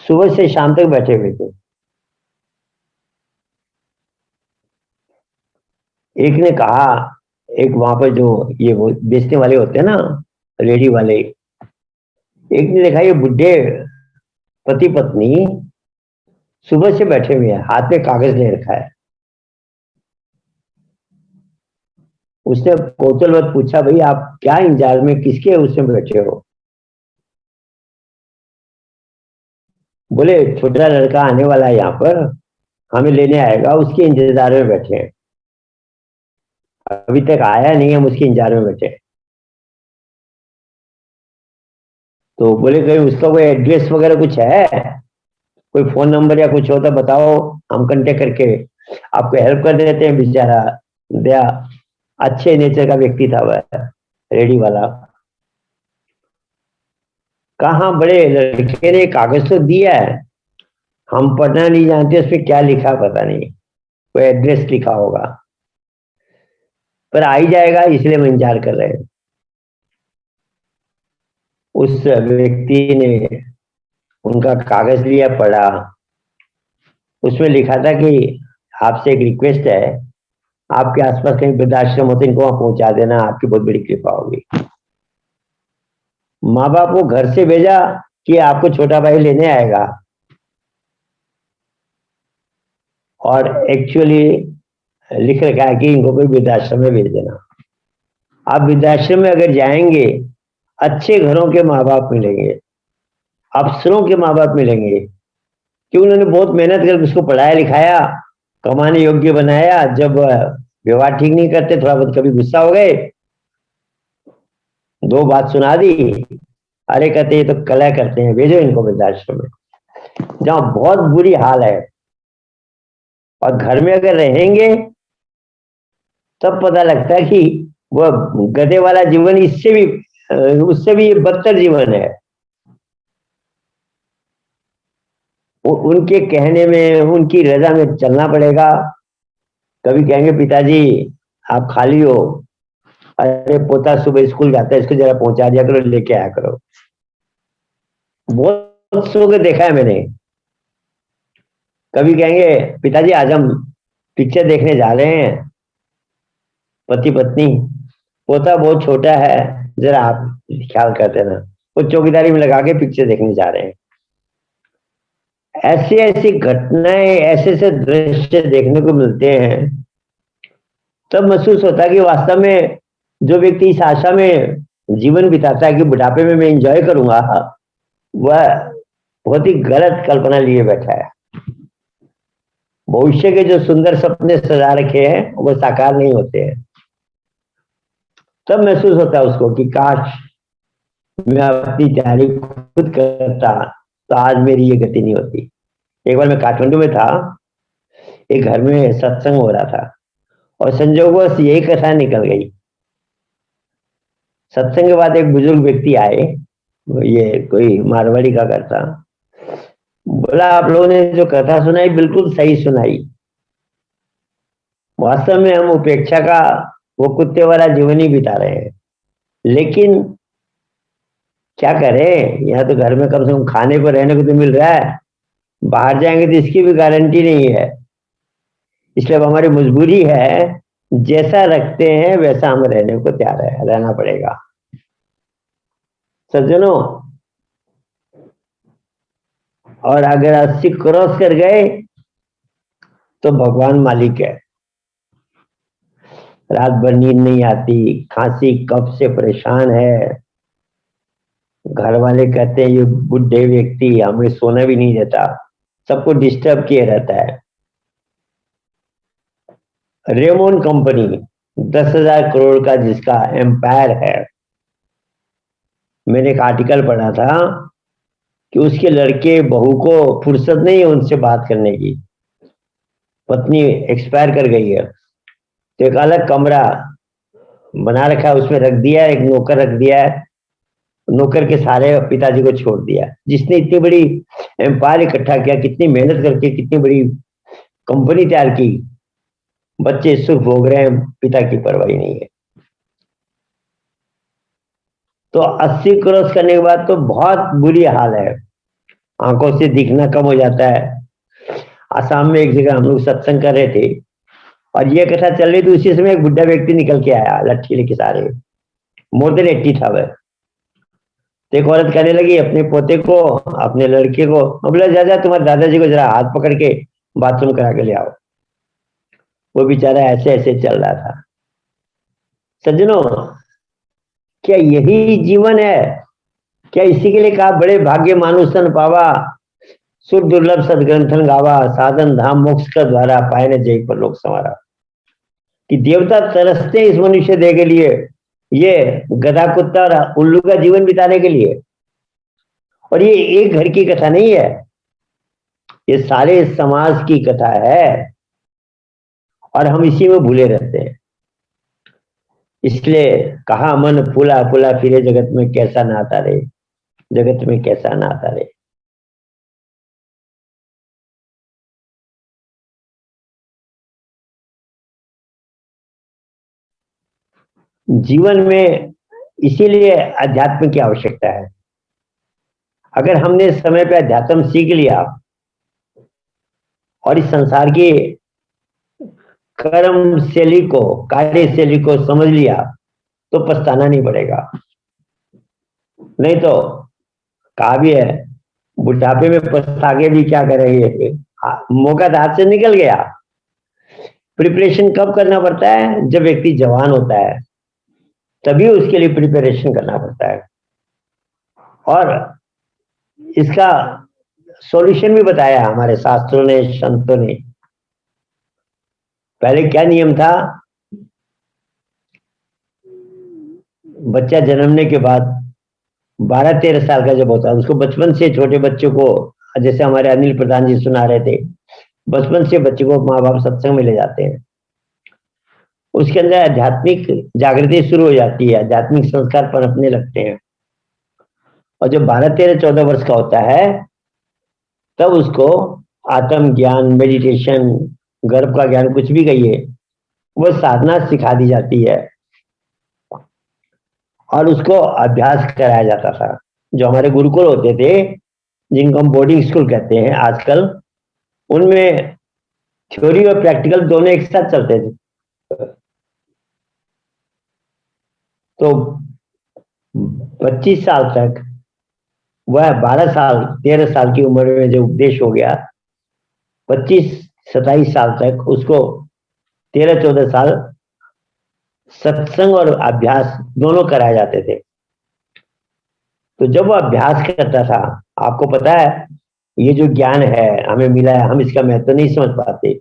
सुबह से शाम तक बैठे हुए थे। एक ने कहा, एक वहां पर जो ये वो बेचने वाले होते हैं ना, रेडी वाले, एक ने देखा ये बुढ़े पति पत्नी सुबह से बैठे हुए हैं, हाथ में कागज ले रखा है। उसने कौतूहलवश पूछा, भाई आप क्या इंतजार में किसके उसमें बैठे हो? बोले छोटा लड़का आने वाला है यहाँ पर, हमें लेने आएगा, उसके इंतजार में बैठे हैं। अभी तक आया नहीं, हम उसके इंतजार में बैठे हैं। तो बोले कहीं उसका कोई एड्रेस वगैरह कुछ है, कोई फोन नंबर या कुछ हो तो बताओ, हम कांटेक्ट करके आपको हेल्प कर देते हैं। बेचारा दया अच्छे नेचर का व्यक्ति था वह रेडी वाला। कहाँ बड़े लड़के ने कागज तो दिया है, हम पढ़ना नहीं जानते उसमें क्या लिखा पता नहीं, कोई एड्रेस लिखा होगा, पर आ ही जाएगा इसलिए हम इंतजार कर रहे हैं। उस व्यक्ति ने उनका कागज लिया, पढ़ा, उसमें लिखा था कि आपसे एक रिक्वेस्ट है, आपके आसपास कहीं वृद्धाश्रम होते इनको वहां पहुंचा देना, आपकी बहुत बड़ी कृपा होगी। माँ बाप को घर से भेजा कि आपको छोटा भाई लेने आएगा, और एक्चुअली लिख रखा है कि इनको कोई वृद्धाश्रम में भेज देना। आप वृद्धाश्रम में अगर जाएंगे, अच्छे घरों के माँ बाप मिलेंगे, अफसरों के माँ बाप मिलेंगे, कि उन्होंने बहुत मेहनत करके उसको पढ़ाया लिखाया, कमाने योग्य बनाया। जब व्यवहार ठीक नहीं करते, थोड़ा बहुत कभी गुस्सा हो गए, दो बात सुना दी, अरे कहते ये तो कलह करते हैं, भेजो इनको वृद्धाश्रम में, जहाँ बहुत बुरी हाल है। और घर में अगर रहेंगे तब पता लगता है कि वह गधे वाला जीवन इससे भी उससे भी बदतर जीवन है। उनके कहने में, उनकी रजा में चलना पड़ेगा। कभी कहेंगे पिताजी आप खाली हो, अरे पोता सुबह स्कूल जाता है, इसको जरा पहुंचा दिया करो, लेके आया करो। बहुत सो के देखा है मैंने। कभी कहेंगे पिताजी आज हम पिक्चर देखने जा रहे हैं, पति पत्नी, पोता बहुत छोटा है, जरा आप ख्याल कर देना, वो चौकीदारी में लगा के पिक्चर देखने जा रहे हैं। ऐसी ऐसी घटनाएं, ऐसे ऐसे दृश्य देखने को मिलते हैं, तब महसूस होता है कि वास्तव में जो व्यक्ति इस आशा में जीवन बिताता है कि बुढ़ापे में मैं एंजॉय करूंगा, वह बहुत ही गलत कल्पना लिए बैठा है। भविष्य के जो सुंदर सपने सजा रखे हैं वो साकार नहीं होते हैं। तब महसूस होता है उसको कि काश मैं अपनी तैयारी खुद करता तो आज मेरी ये गति नहीं होती। एक बार मैं काठमांडू में था, एक घर में सत्संग हो रहा था, और संयोगवश यही कथा निकल गई। सत्संग के बाद एक बुजुर्ग व्यक्ति आए, ये कोई मारवाड़ी का घर था, बोला आप लोगों ने जो कथा सुनाई बिल्कुल सही सुनाई, वास्तव में हम उपेक्षा का वो कुत्ते वाला जीवन ही बिता रहे हैं, लेकिन क्या करें, यहाँ तो घर में कम से कम खाने को रहने को तो मिल रहा है, बाहर जाएंगे तो इसकी भी गारंटी नहीं है। इसलिए अब हमारी मजबूरी है, जैसा रखते हैं वैसा हम रहने को तैयार है, रहना पड़ेगा। सज्जनों, और अगर 80 क्रॉस कर गए तो भगवान मालिक है। रात भर नींद नहीं आती, खांसी कफ से परेशान है, घर वाले कहते हैं ये बुढ़े व्यक्ति हमें सोना भी नहीं देता, सबको डिस्टर्ब किए रहता है। रेमोन कंपनी 10,000 करोड़ का जिसका एम्पायर है, मैंने एक आर्टिकल पढ़ा था कि उसके लड़के बहू को फुर्सत नहीं है उनसे बात करने की, पत्नी एक्सपायर कर गई है, तो एक अलग कमरा बना रखा है, उसमें रख दिया है, एक नौकर रख दिया है, नौकर के सारे पिताजी को छोड़ दिया। जिसने इतनी बड़ी एम्पायर इकट्ठा किया, कितनी मेहनत करके कितनी बड़ी कंपनी तैयार की, बच्चे सुख भोग रहे हैं, पिता की परवाही नहीं है। तो 80 क्रॉस करने के बाद तो बहुत बुरी हाल है, आंखों से दिखना कम हो जाता है। आसाम में एक जगह हम लोग सत्संग कर रहे थे और ये कथा चल रही थी, उसी समय एक बुढ़ा व्यक्ति निकल के आया लट्ठी लेके सारे, मोर देन 80 था वह। तो एक औरत कहने लगी अपने पोते को, अपने लड़के को, बोला जा जा तुम्हारे दादाजी को जरा हाथ पकड़ के बाथरूम करा के ले आओ। वो बेचारा ऐसे ऐसे चल रहा था। सज्जनों, क्या यही जीवन है? क्या इसी के लिए कहा बड़े भाग्य मानुषन पावा, सुर दुर्लभ सदग्रंथन गावा, साधन धाम मोक्ष का द्वारा पाए न जय पर लोक संवारा। कि देवता तरसते इस मनुष्य देह के लिए, ये गधा कुत्ता और उल्लू का जीवन बिताने के लिए। और ये एक घर की कथा नहीं है, ये सारे समाज की कथा है और हम इसी में भूले रहते हैं। इसलिए कहा मन फूला फूला फिरे जगत में कैसा नाता रे, जगत में कैसा नाता रे। जीवन में इसीलिए अध्यात्म की आवश्यकता है। अगर हमने समय पे अध्यात्म सीख लिया और इस संसार की कर्म शैली को, कार्य शैली को समझ लिया तो पछताना नहीं पड़ेगा। नहीं तो कहा भी है, बुढ़ापे में पछता के भी क्या करेंगे, मौका तो हाथ से निकल गया। प्रिपरेशन कब करना पड़ता है? जब व्यक्ति जवान होता है, तभी उसके लिए प्रिपरेशन करना पड़ता है। और इसका सॉल्यूशन भी बताया हमारे शास्त्रों ने, संतों ने। पहले क्या नियम था? बच्चा जन्मने के बाद 12-13 साल का जब होता है, उसको बचपन से, छोटे बच्चों को, जैसे हमारे अनिल प्रधान जी सुना रहे थे, बचपन से बच्चे को माँ बाप सत्संग में ले जाते हैं। उसके अंदर आध्यात्मिक जागृति शुरू हो जाती है, आध्यात्मिक संस्कार पनपने लगते हैं। और जब 12-13-14 वर्ष का होता है, तब उसको आत्म ज्ञान, मेडिटेशन, गर्भ का ज्ञान, कुछ भी कहिए, वो साधना सिखा दी जाती है और उसको अभ्यास कराया जाता था। जो हमारे गुरुकुल होते थे, जिनको हम बोर्डिंग स्कूल कहते हैं आजकल, उनमें थ्योरी और प्रैक्टिकल दोनों एक साथ चलते थे। तो 25 साल तक वह 12 साल 13 साल की उम्र में जो उपदेश हो गया, 25-27 साल तक उसको 13-14 साल सत्संग और अभ्यास दोनों कराए जाते थे। तो जब वो अभ्यास करता था, आपको पता है ये जो ज्ञान है हमें मिला है, हम इसका महत्व नहीं समझ पाते।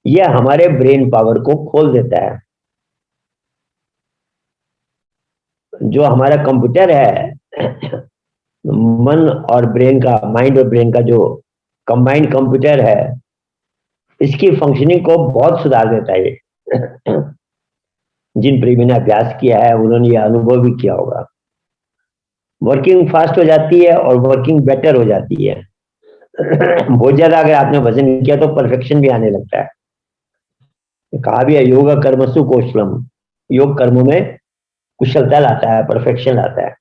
यह हमारे ब्रेन पावर को खोल देता है। जो हमारा कंप्यूटर है, मन और ब्रेन का, माइंड और ब्रेन का जो कंबाइंड कंप्यूटर है, इसकी फंक्शनिंग को बहुत सुधार देता है ये। जिन प्रेमी ने अभ्यास किया है उन्होंने ये अनुभव भी किया होगा। वर्किंग फास्ट हो जाती है और वर्किंग बेटर हो जाती है। बहुत ज्यादा अगर आपने भजन किया तो परफेक्शन भी आने लगता है। कहा भी है, योग कर्मसु कौशलम, योग कर्मों में कुशलता लाता है, परफेक्शन लाता है।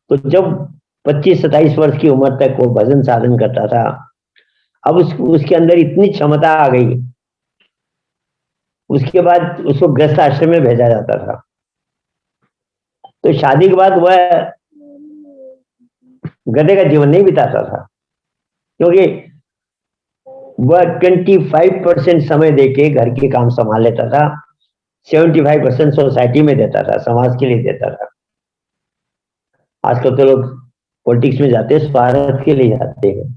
तो जब 25-27 वर्ष की उम्र तक वो भजन साधन करता था, अब उसके अंदर इतनी क्षमता आ गई, उसके बाद उसको गृहस्थ आश्रम में भेजा जाता था। तो शादी के बाद वह गधे का जीवन नहीं बिताता था, क्योंकि वह 25% समय देके घर के काम संभाल लेता था, 75% सोसाइटी में देता था, समाज के लिए देता था। आजकल तो लोग पॉलिटिक्स में जाते हैं, स्वार्थ के लिए जाते हैं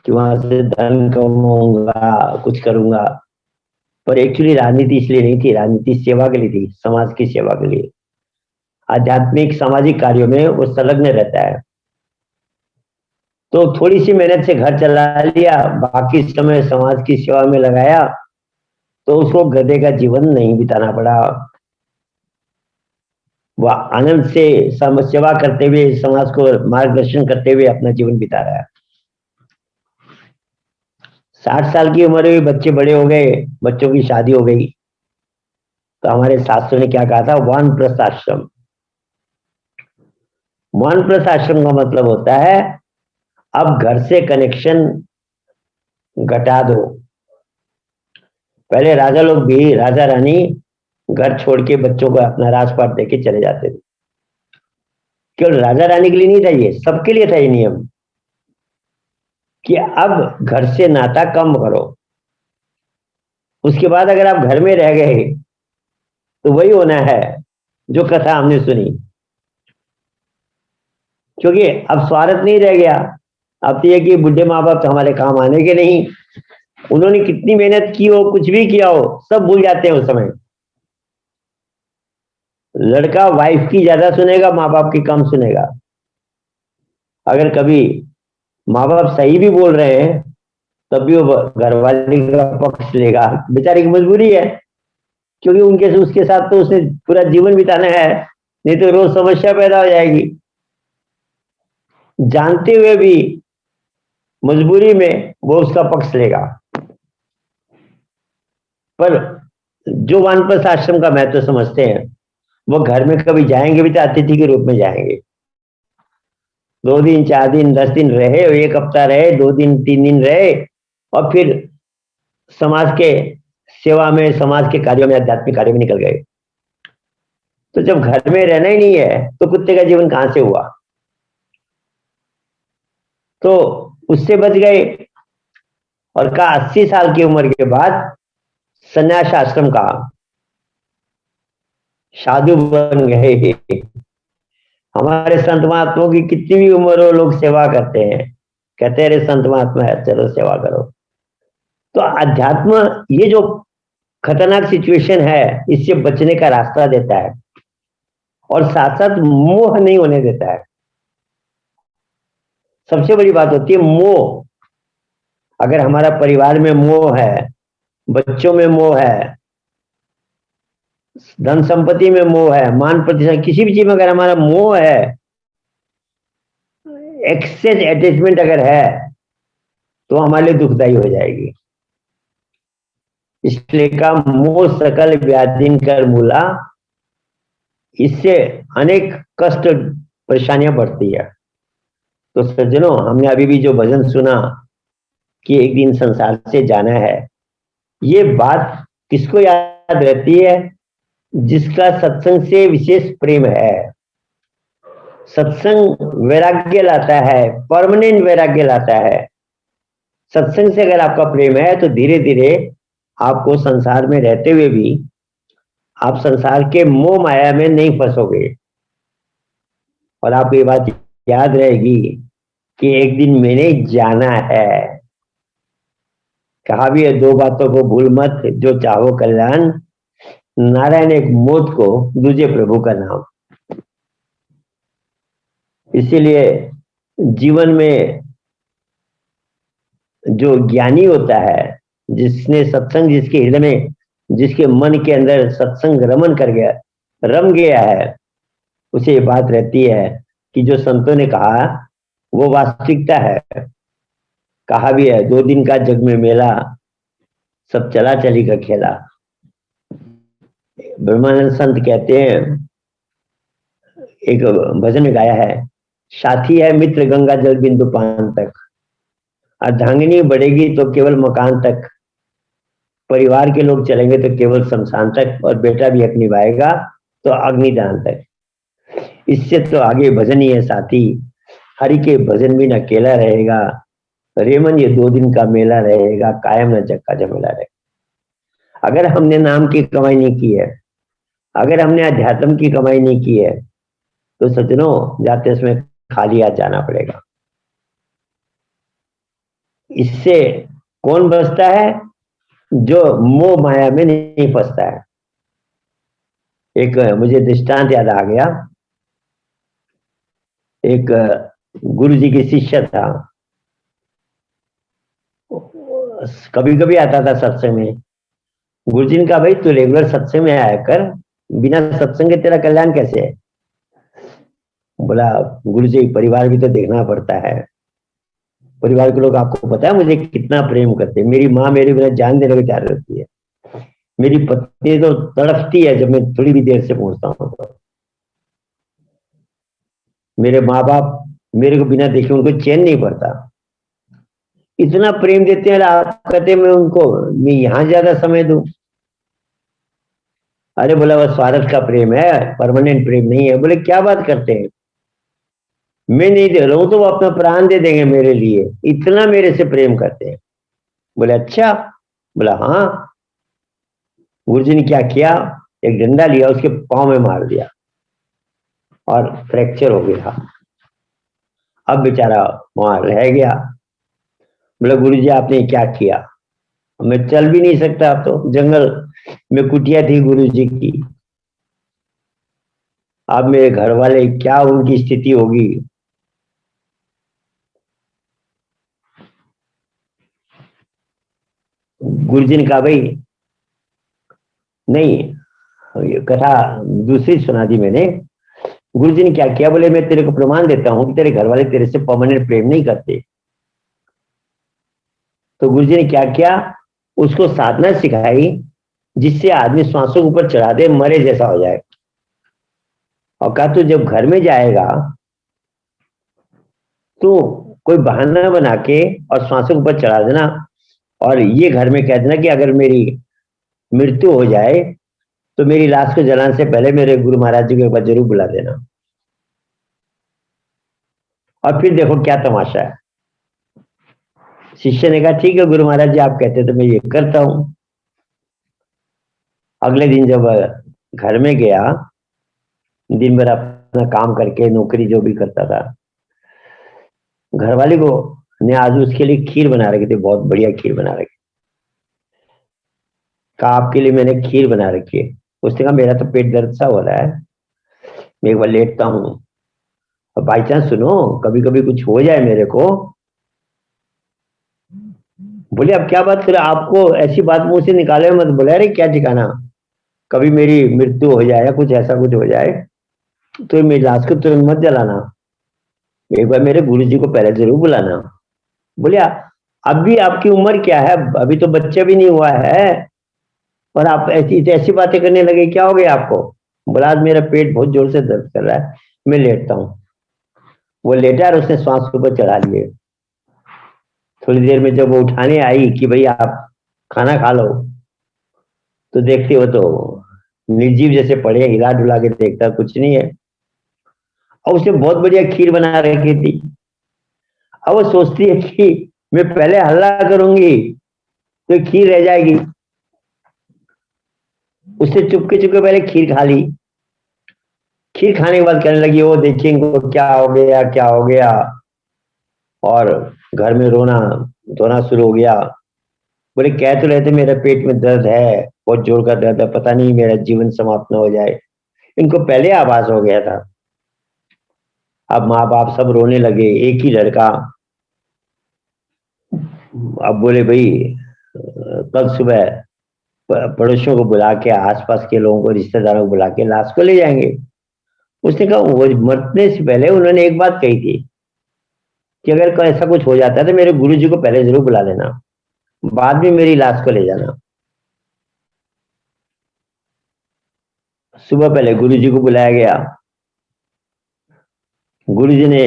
कि वहां से धन कमाऊंगा, कुछ करूंगा। पर एक्चुअली राजनीति इसलिए नहीं थी, राजनीति सेवा के लिए थी, समाज की सेवा के लिए। आध्यात्मिक सामाजिक कार्यों में वो संलग्न रहता है। तो थोड़ी सी मेहनत से घर चला लिया, बाकी समय समाज की सेवा में लगाया, तो उसको गधे का जीवन नहीं बिताना पड़ा। वह आनंद से सेवा करते हुए, समाज को मार्गदर्शन करते हुए अपना जीवन बिता रहा है। 60 साल की उम्र में बच्चे बड़े हो गए, बच्चों की शादी हो गई, तो हमारे शास्त्रों ने क्या कहा था, वानप्रस्थ आश्रम। वानप्रस्थ आश्रम का मतलब होता है अब घर से कनेक्शन घटा दो। पहले राजा लोग भी, राजा रानी घर छोड़ के बच्चों को अपना राजपाट देके चले जाते थे। केवल राजा रानी के लिए नहीं था, ये सबके लिए था ये नियम कि अब घर से नाता कम करो। उसके बाद अगर आप घर में रह गए तो वही होना है जो कथा हमने सुनी, क्योंकि अब स्वार्थ नहीं रह गया। अब तो ये कि बुढ़े माँ बाप तो हमारे काम आने के नहीं, उन्होंने कितनी मेहनत की हो, कुछ भी किया हो, सब भूल जाते हैं उस समय। लड़का वाइफ की ज्यादा सुनेगा, माँ बाप की कम सुनेगा। अगर कभी माँ बाप सही भी बोल रहे हैं तब भी वो घरवाली का पक्ष लेगा, बेचारे की मजबूरी है, क्योंकि उनके उसके साथ तो उसने पूरा जीवन बिताना है, नहीं तो रोज समस्या पैदा हो जाएगी। जानते हुए भी मजबूरी में वो उसका पक्ष लेगा। पर जो वानप्रस्थ आश्रम का महत्व समझते हैं वो घर में कभी जाएंगे भी तो अतिथि के रूप में जाएंगे। 2 दिन 4 दिन 10 दिन रहे, 1 हफ्ता रहे, 2 दिन 3 दिन रहे, और फिर समाज के सेवा में, समाज के कार्यों में, आध्यात्मिक कार्यों में निकल गए। तो जब घर में रहना ही नहीं है तो कुत्ते का जीवन कहां से हुआ? तो उससे बच गए और कहा 80 साल की उम्र के बाद संन्यास आश्रम का साधु बन गए। हमारे संत महात्माओं की कितनी भी उम्र हो, लोग सेवा करते हैं, कहते हैं अरे संत महात्मा है, चलो सेवा करो। तो अध्यात्म ये जो खतरनाक सिचुएशन है इससे बचने का रास्ता देता है और साथ साथ मोह नहीं होने देता है। सबसे बड़ी बात होती है मोह। अगर हमारा परिवार में मोह है, बच्चों में मोह है, धन संपत्ति में मोह है, मान प्रतिष्ठा, किसी भी चीज में अगर हमारा मोह है, एक्सेस अटैचमेंट अगर है, तो हमारे लिए दुखदाई हो जाएगी। इसलिए का मोह सकल व्याधिन कर मूला, इससे अनेक कष्ट परेशानियां बढ़ती है। तो सज्जनों, हमने अभी भी जो भजन सुना कि एक दिन संसार से जाना है, ये बात किसको याद रहती है? जिसका सत्संग से विशेष प्रेम है। सत्संग वैराग्य लाता है, परमानेंट वैराग्य लाता है। सत्संग से अगर आपका प्रेम है तो धीरे धीरे आपको संसार में रहते हुए भी आप संसार के मोह माया में नहीं फंसोगे। और आपको ये बात याद रहेगी कि एक दिन मैंने जाना है। कहा भी है, 2 बातों को भूल मत, जो चाहो कल्याण, नारायण एक मौत को, दूजे प्रभु का नाम। इसीलिए जीवन में जो ज्ञानी होता है, जिसने सत्संग, जिसके हृदय में, जिसके मन के अंदर सत्संग रमन कर गया, रम गया है, उसे ये बात रहती है कि जो संतों ने कहा वो वास्तविकता है। कहा भी है, 2 दिन का जग में मेला, सब चला चली का खेला। ब्रह्मानंद संत कहते हैं, एक भजन में गाया है, साथी है मित्र गंगा जल बिंदु पान तक, अर्धांगिनी बढ़ेगी तो केवल मकान तक, परिवार के लोग चलेंगे तो केवल शमशान तक, और बेटा भी हक निभाएगा तो अग्निदान तक। इससे तो आगे भजन ही है साथी, हरि के भजन भी न अकेला रहेगा, रेमन ये 2 दिन का मेला रहेगा, कायम न जग का झमेला रहेगा। अगर हमने नाम की कमाई नहीं की है, अगर हमने अध्यात्म की कमाई नहीं की है, तो सज्जनों जाते समय खाली हाथ जाना पड़ेगा। इससे कौन बचता है? जो मोह माया में नहीं फंसता है। एक मुझे दृष्टांत याद आ गया। एक गुरु जी के शिष्य था, कभी कभी आता था सत्संग में। गुरु जी ने कहा, भाई तू रेगुलर सत्संग में आया कर, बिना सत्संग के तेरा कल्याण कैसे है? बोला, गुरु जी परिवार भी तो देखना पड़ता है, परिवार के लोग आपको पता है मुझे कितना प्रेम करते हैं, मेरी माँ मेरे बिना जान देने को तैयार रहती है, मेरी पत्नी तो तड़पती है जब मैं थोड़ी भी देर से पहुंचता हूँ तो। मेरे माँ बाप मेरे को बिना देखे उनको चैन नहीं पड़ता, इतना प्रेम देते हैं। आप कहते हैं मैं यहाँ ज्यादा समय दूं। अरे बोला वह स्वार्थ का प्रेम है, परमानेंट प्रेम नहीं है। बोले क्या बात करते हैं, मैं नहीं दे रहा हूं तो वो अपना प्राण दे देंगे मेरे लिए, इतना मेरे से प्रेम करते हैं। बोले अच्छा। बोला हाँ। गुरुजी ने क्या किया, एक डंडा लिया उसके पांव में मार दिया और फ्रैक्चर हो गया। अब बेचारा वहां रह गया। बोला गुरुजी आपने क्या किया, मैं चल भी नहीं सकता, अब तो जंगल में कुटिया थी गुरुजी की। अब मेरे घर वाले क्या उनकी स्थिति होगी। गुरुजी ने कहा भाई नहीं, ये कथा दूसरी सुना दी मैंने। गुरुजी ने क्या किया, बोले मैं तेरे को प्रमाण देता हूं कि तेरे घर वाले तेरे से परमानेंट प्रेम नहीं करते। तो गुरुजी ने क्या किया, उसको साधना सिखाई जिससे आदमी श्वासों के ऊपर चढ़ा दे मरे जैसा हो जाए। और कहा तू जब घर में जाएगा तो कोई बहाना बना के और श्वासों के ऊपर चढ़ा देना, और ये घर में कह देना कि अगर मेरी मृत्यु हो जाए तो मेरी लाश को जलाने से पहले मेरे गुरु महाराज जी को एक बार जरूर बुला देना। और फिर देखो क्या तमाशा है। शिष्य ने कहा ठीक है गुरु महाराज जी, आप कहते तो मैं ये करता हूं। अगले दिन जब घर में गया, दिन भर अपना काम करके नौकरी जो भी करता था, घर वाले को ने आज उसके लिए खीर बना रखी थी, बहुत बढ़िया खीर बना रखी। कहा आपके लिए मैंने खीर बना रखी है। उसने कहा मेरा तो पेट दर्द सा हो रहा है, मैं एक बार लेटता हूँ, और बाई चांस सुनो कभी कभी कुछ हो जाए मेरे को। बोले अब क्या बात करे, आपको ऐसी बात मुंह से निकाले मत। बोले अरे क्या ठिकाना, कभी मेरी मृत्यु हो जाए या कुछ ऐसा कुछ हो जाए तो मेरी लाश को तुरंत मत जलाना, एक बार मेरे गुरु जी को पहले जरूर बुलाना। बोले अभी आपकी उम्र क्या है, अभी तो बच्चा भी नहीं हुआ है और आप ऐसी ऐसी बातें करने लगे, क्या हो गया आपको। बोला आज मेरा पेट बहुत जोर से दर्द कर रहा है, मैं लेटता हूँ। वो लेटा और उसने श्वास के ऊपर चढ़ा लिए। थोड़ी देर में जब वो उठाने आई कि भाई आप खाना खा लो, तो देखते हो तो निर्जीव जैसे पड़े, हिला डुला के देखता कुछ नहीं है। और उसने बहुत बढ़िया खीर बना रखी थी। अब वो सोचती है कि मैं पहले हल्ला करूंगी तो खीर रह जाएगी। उसने चुपके चुपके पहले खीर खा ली। खीर खाने के बाद कहने लगी वो देखिए इनको क्या हो गया क्या हो गया, और घर में रोना धोना शुरू हो गया। बोले कह तो रहे थे मेरे पेट में दर्द है, बहुत जोर का दर्द है, पता नहीं मेरा जीवन समाप्त न हो जाए। इनको पहले आभास हो गया था। अब माँ बाप सब रोने लगे, एक ही लड़का। अब बोले भाई कल सुबह पड़ोसियों को बुला के, आसपास के लोगों को, रिश्तेदारों को बुला के लाश को ले जाएंगे। उसने कहा वो मरने से पहले उन्होंने एक बात कही थी कि अगर कोई ऐसा कुछ हो जाता है तो मेरे गुरु जी को पहले जरूर बुला लेना, बाद में मेरी लाश को ले जाना। सुबह पहले गुरु जी को बुलाया गया। गुरु जी ने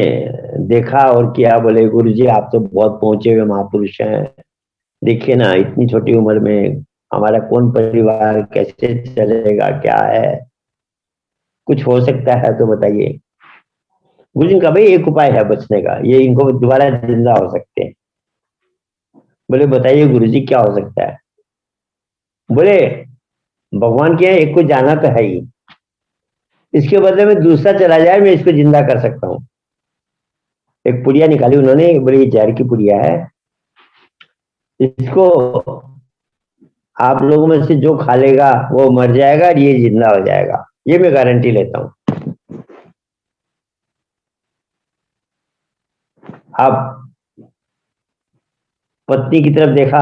देखा और किया। बोले गुरु जी आप तो बहुत पहुंचे हुए महापुरुष हैं, देखिए ना इतनी छोटी उम्र में हमारा कौन परिवार कैसे चलेगा, क्या है, कुछ हो सकता है तो बताइए। गुरु जी ने कहा भाई एक उपाय है बचने का, ये इनको दोबारा जिंदा हो सकते हैं। बोले बताइए गुरु जी क्या हो सकता है। बोले भगवान के यहाँ एक को जाना तो है ही, इसके बदले में दूसरा चला जाए मैं इसको जिंदा कर सकता हूँ। एक पुड़िया निकाली उन्होंने, बड़ी जहर की पुड़िया है, इसको आप लोगों में से जो खा लेगा वो मर जाएगा और ये जिंदा हो जाएगा, ये मैं गारंटी लेता हूं। अब पत्नी की तरफ देखा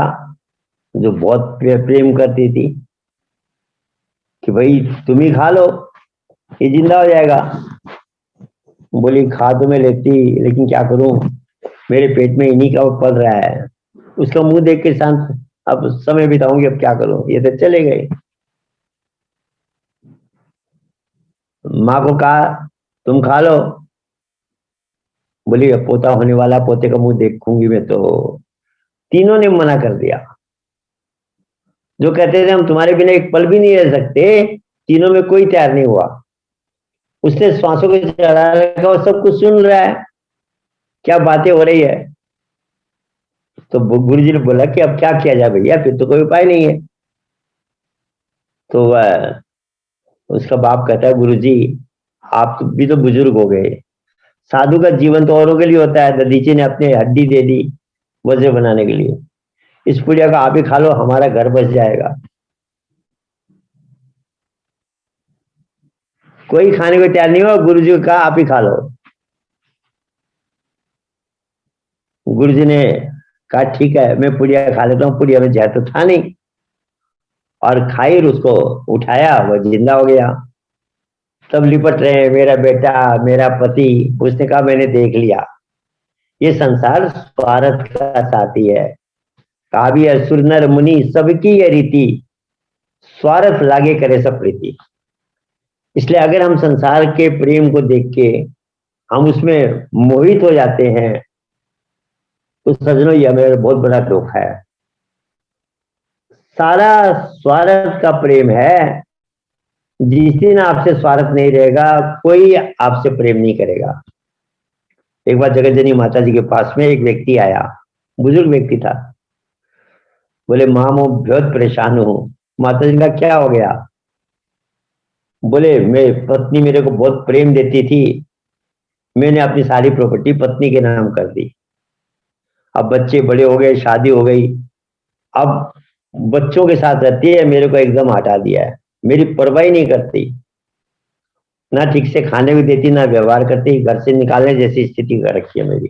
जो बहुत प्रेम करती थी कि भाई तुम ही खा लो ये जिंदा हो जाएगा। बोली खा तो मैं लेती, लेकिन क्या करूं, मेरे पेट में इन्हीं का पल रहा है। उसका मुंह देख के शांत अब समय बिताऊंगी, अब क्या करूं, ये तो चले गए। माँ को कहा तुम खा लो, बोली अब पोता होने वाला, पोते का मुंह देखूंगी मैं तो। तीनों ने मना कर दिया। जो कहते थे हम तुम्हारे बिना एक पल भी नहीं रह सकते, तीनों में कोई तैयार नहीं हुआ। उसने श्वासों को चढ़ा रखा और सब कुछ सुन रहा है, क्या बातें हो रही है। तो गुरु जी ने बोला कि अब क्या किया जाए भैया, फिर तो कोई उपाय नहीं है। तो वह उसका बाप कहता है गुरु जी आप भी तो बुजुर्ग हो गए, साधु का जीवन तो औरों के लिए होता है, दधीची ने अपनी हड्डी दे दी वज्र बनाने के लिए, इस पुड़िया का आप ही खा लो, हमारा घर बस जाएगा। कोई खाने को तैयार नहीं हुआ, गुरु जी को कहा आप ही खा लो। गुरु जी ने कहा ठीक है मैं पुड़िया खा लेता हूँ, पुड़िया में जहर तो था नहीं, और खाई और उसको उठाया, वह जिंदा हो गया। सब लिपट रहे हैं, मेरा बेटा, मेरा पति। उसने कहा मैंने देख लिया, ये संसार स्वार्थ का साथी है। काव्य असुर नर मुनि सबकी ये रीति, स्वार्थ लागे करे सब प्रीति। इसलिए अगर हम संसार के प्रेम को देख के हम उसमें मोहित हो जाते हैं, तो सजनों ये मेरा बहुत बड़ा धोखा है। सारा स्वार्थ का प्रेम है। जिस दिन आपसे स्वार्थ नहीं रहेगा, कोई आपसे प्रेम नहीं करेगा। एक बार जगत जननी माता जी के पास में एक व्यक्ति आया, बुजुर्ग व्यक्ति था। बोले माँ मैं बहुत परेशान हूं। माता जी का क्या हो गया? बोले मैं पत्नी मेरे को बहुत प्रेम देती थी, मैंने अपनी सारी प्रॉपर्टी पत्नी के नाम कर दी। अब बच्चे बड़े हो गए, शादी हो गई, अब बच्चों के साथ रहती है, मेरे को एकदम हटा दिया है, मेरी परवाह नहीं करती, ना ठीक से खाने भी देती, ना व्यवहार करती, घर से निकालने जैसी स्थिति कर रखी है मेरी।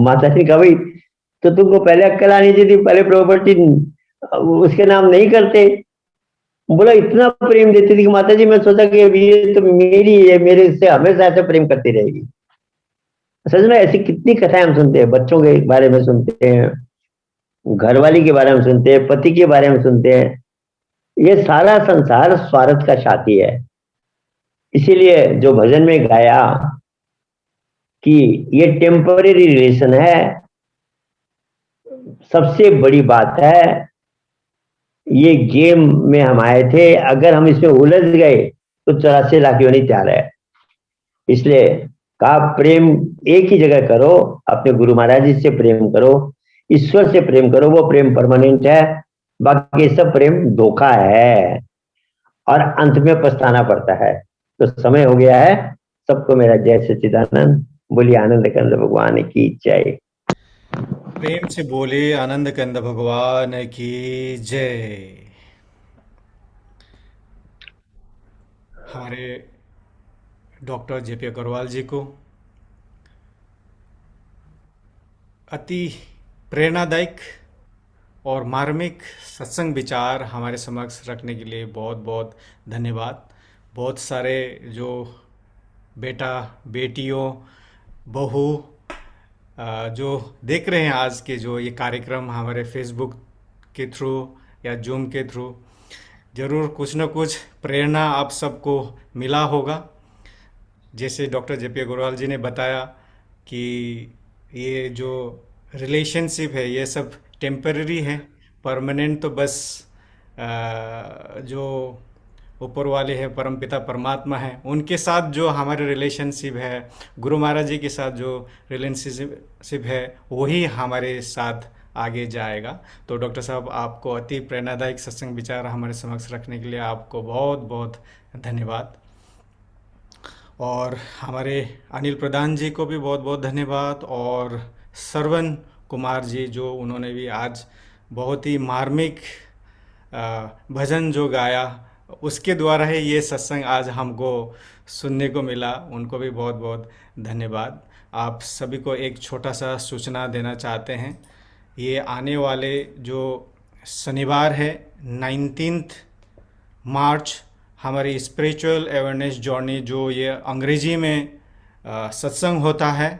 माता जी कहा भाई तो तुमको पहले अक्कल आनी चाहिए थी, पहले प्रॉपर्टी उसके नाम नहीं करते। बोला इतना प्रेम देती थी कि माता जी मैं सोचा कि अब ये तो मेरी है, मेरे से हमेशा ऐसे प्रेम करती रहेगी। सच में ऐसी कितनी कथाएं हम सुनते हैं, बच्चों के बारे में सुनते हैं, घरवाली के बारे में सुनते हैं, पति के बारे में सुनते हैं। ये सारा संसार स्वार्थ का साथी है। इसीलिए जो भजन में गाया कि ये टेम्पररी रिलेशन है, सबसे बड़ी बात है ये गेम में हम आए थे, अगर हम इसमें उलझ गए तो 84 लाख योनि तैयार है। इसलिए कहा प्रेम एक ही जगह करो, अपने गुरु महाराज जी से प्रेम करो, ईश्वर से प्रेम करो, वो प्रेम परमानेंट है। बाकी सब प्रेम धोखा है और अंत में पछताना पड़ता है। तो समय हो गया है, सबको मेरा जय सच्चिदानंद। बोलिए आनंद कंद भगवान की जय। प्रेम से बोले आनंद कंद भगवान की जय। हमारे डॉक्टर जेपी अग्रवाल जी को अति प्रेरणादायक और मार्मिक सत्संग विचार हमारे समक्ष रखने के लिए बहुत बहुत धन्यवाद। बहुत सारे जो बेटा बेटियों बहू जो देख रहे हैं आज के जो ये कार्यक्रम हमारे फेसबुक के थ्रू या जूम के थ्रू, ज़रूर कुछ न कुछ प्रेरणा आप सबको मिला होगा। जैसे डॉक्टर जेपी अग्रवाल जी ने बताया कि ये जो रिलेशनशिप है ये सब टेम्पररी है, परमानेंट तो बस जो ऊपर वाले हैं परमपिता परमात्मा है, उनके साथ जो हमारे रिलेशनशिप है, गुरु महाराज जी के साथ जो रिलेशनशिप है वही हमारे साथ आगे जाएगा। तो डॉक्टर साहब आपको अति प्रेरणादायक सत्संग विचार हमारे समक्ष रखने के लिए आपको बहुत बहुत धन्यवाद। और हमारे अनिल प्रधान जी को भी बहुत बहुत धन्यवाद, और श्रवण कुमार जी जो उन्होंने भी आज बहुत ही मार्मिक भजन जो गाया, उसके द्वारा ही ये सत्संग आज हमको सुनने को मिला, उनको भी बहुत बहुत धन्यवाद। आप सभी को एक छोटा सा सूचना देना चाहते हैं। ये आने वाले जो शनिवार है 19 मार्च हमारी स्पिरिचुअल अवेयरनेस जर्नी, जो ये अंग्रेजी में सत्संग होता है,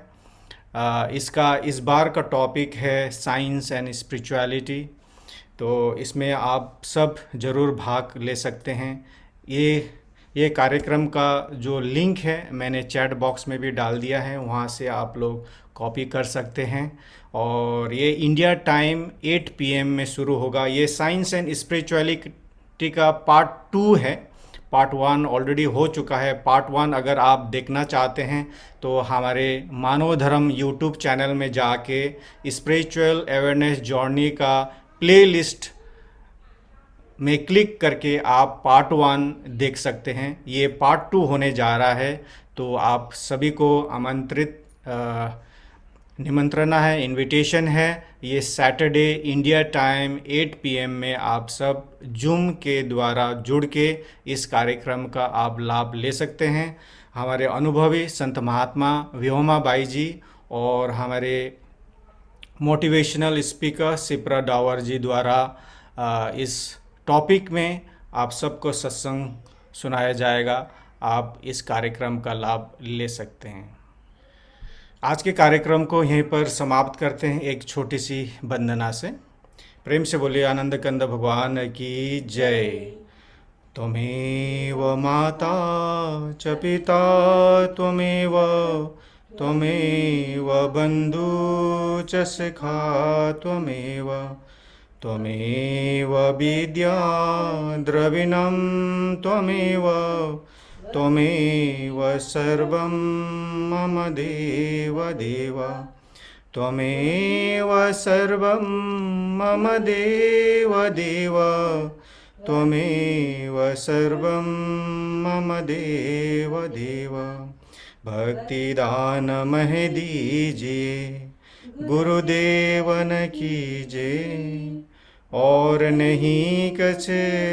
इसका इस बार का टॉपिक है साइंस एंड स्पिरिचुअलिटी। तो इसमें आप सब ज़रूर भाग ले सकते हैं। ये कार्यक्रम का जो लिंक है मैंने चैट बॉक्स में भी डाल दिया है, वहाँ से आप लोग कॉपी कर सकते हैं। और ये इंडिया टाइम 8 PM में शुरू होगा। ये साइंस एंड स्पिरिचुअलिटी का पार्ट 2 है। पार्ट 1 ऑलरेडी हो चुका है। पार्ट 1 अगर आप देखना चाहते हैं तो हमारे मानव धर्म यूट्यूब चैनल में जाके स्पिरिचुअल अवेयरनेस जर्नी का प्लेलिस्ट में क्लिक करके आप पार्ट 1 देख सकते हैं। ये पार्ट 2 होने जा रहा है, तो आप सभी को निमंत्रण है, इनविटेशन है। ये सैटरडे इंडिया टाइम 8 PM में आप सब जूम के द्वारा जुड़ के इस कार्यक्रम का आप लाभ ले सकते हैं। हमारे अनुभवी संत महात्मा व्योमा बाई जी और हमारे मोटिवेशनल स्पीकर सिप्रा डावर जी द्वारा इस टॉपिक में आप सबको सत्संग सुनाया जाएगा। आप इस कार्यक्रम का लाभ ले सकते हैं। आज के कार्यक्रम को यहीं पर समाप्त करते हैं एक छोटी सी वंदना से। प्रेम से बोलिए आनंद कंद भगवान की जय। त्वमेव माता च पिता त्वमेव बंधु च सखा त्वमेव विद्या द्रविणं त्वमेव सर्वं मम देव देव। त्वमेव सर्वं मम देव देव। त्वमेव सर्वं मम देव देव। भक्तिदान मह दीजिए, गुरुदेवन कीजिए, और नहीं कछ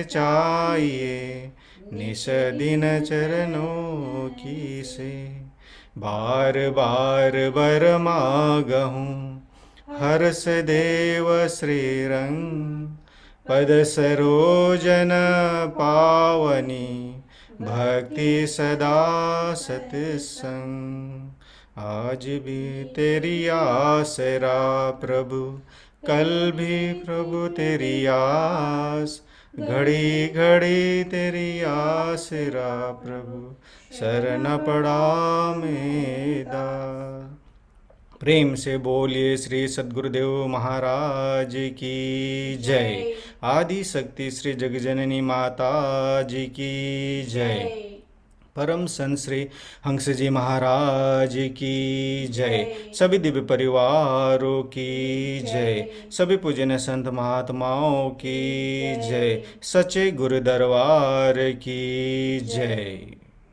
चाहिए, निस दिन चरणों की से। बार बार बर मागहूँ, हर्ष देव श्रीरंग, पद सरोजन पावनी, भक्ति सदा सत्संग। आज भी तेरी आसरा प्रभु, कल भी प्रभु तेरी आस, घड़ी घड़ी तेरी आसरा प्रभु, शरण पड़ा मेरा। प्रेम से बोलिए श्री सद्गुरुदेव महाराज की जय। आदि शक्ति श्री जगजननी माता जी की जय। परम संत श्री हंस जी महाराज की जय। सभी दिव्य परिवारों की जय। सभी पूजन संत महात्माओं की जय। सच्चे गुरु दरबार की जय।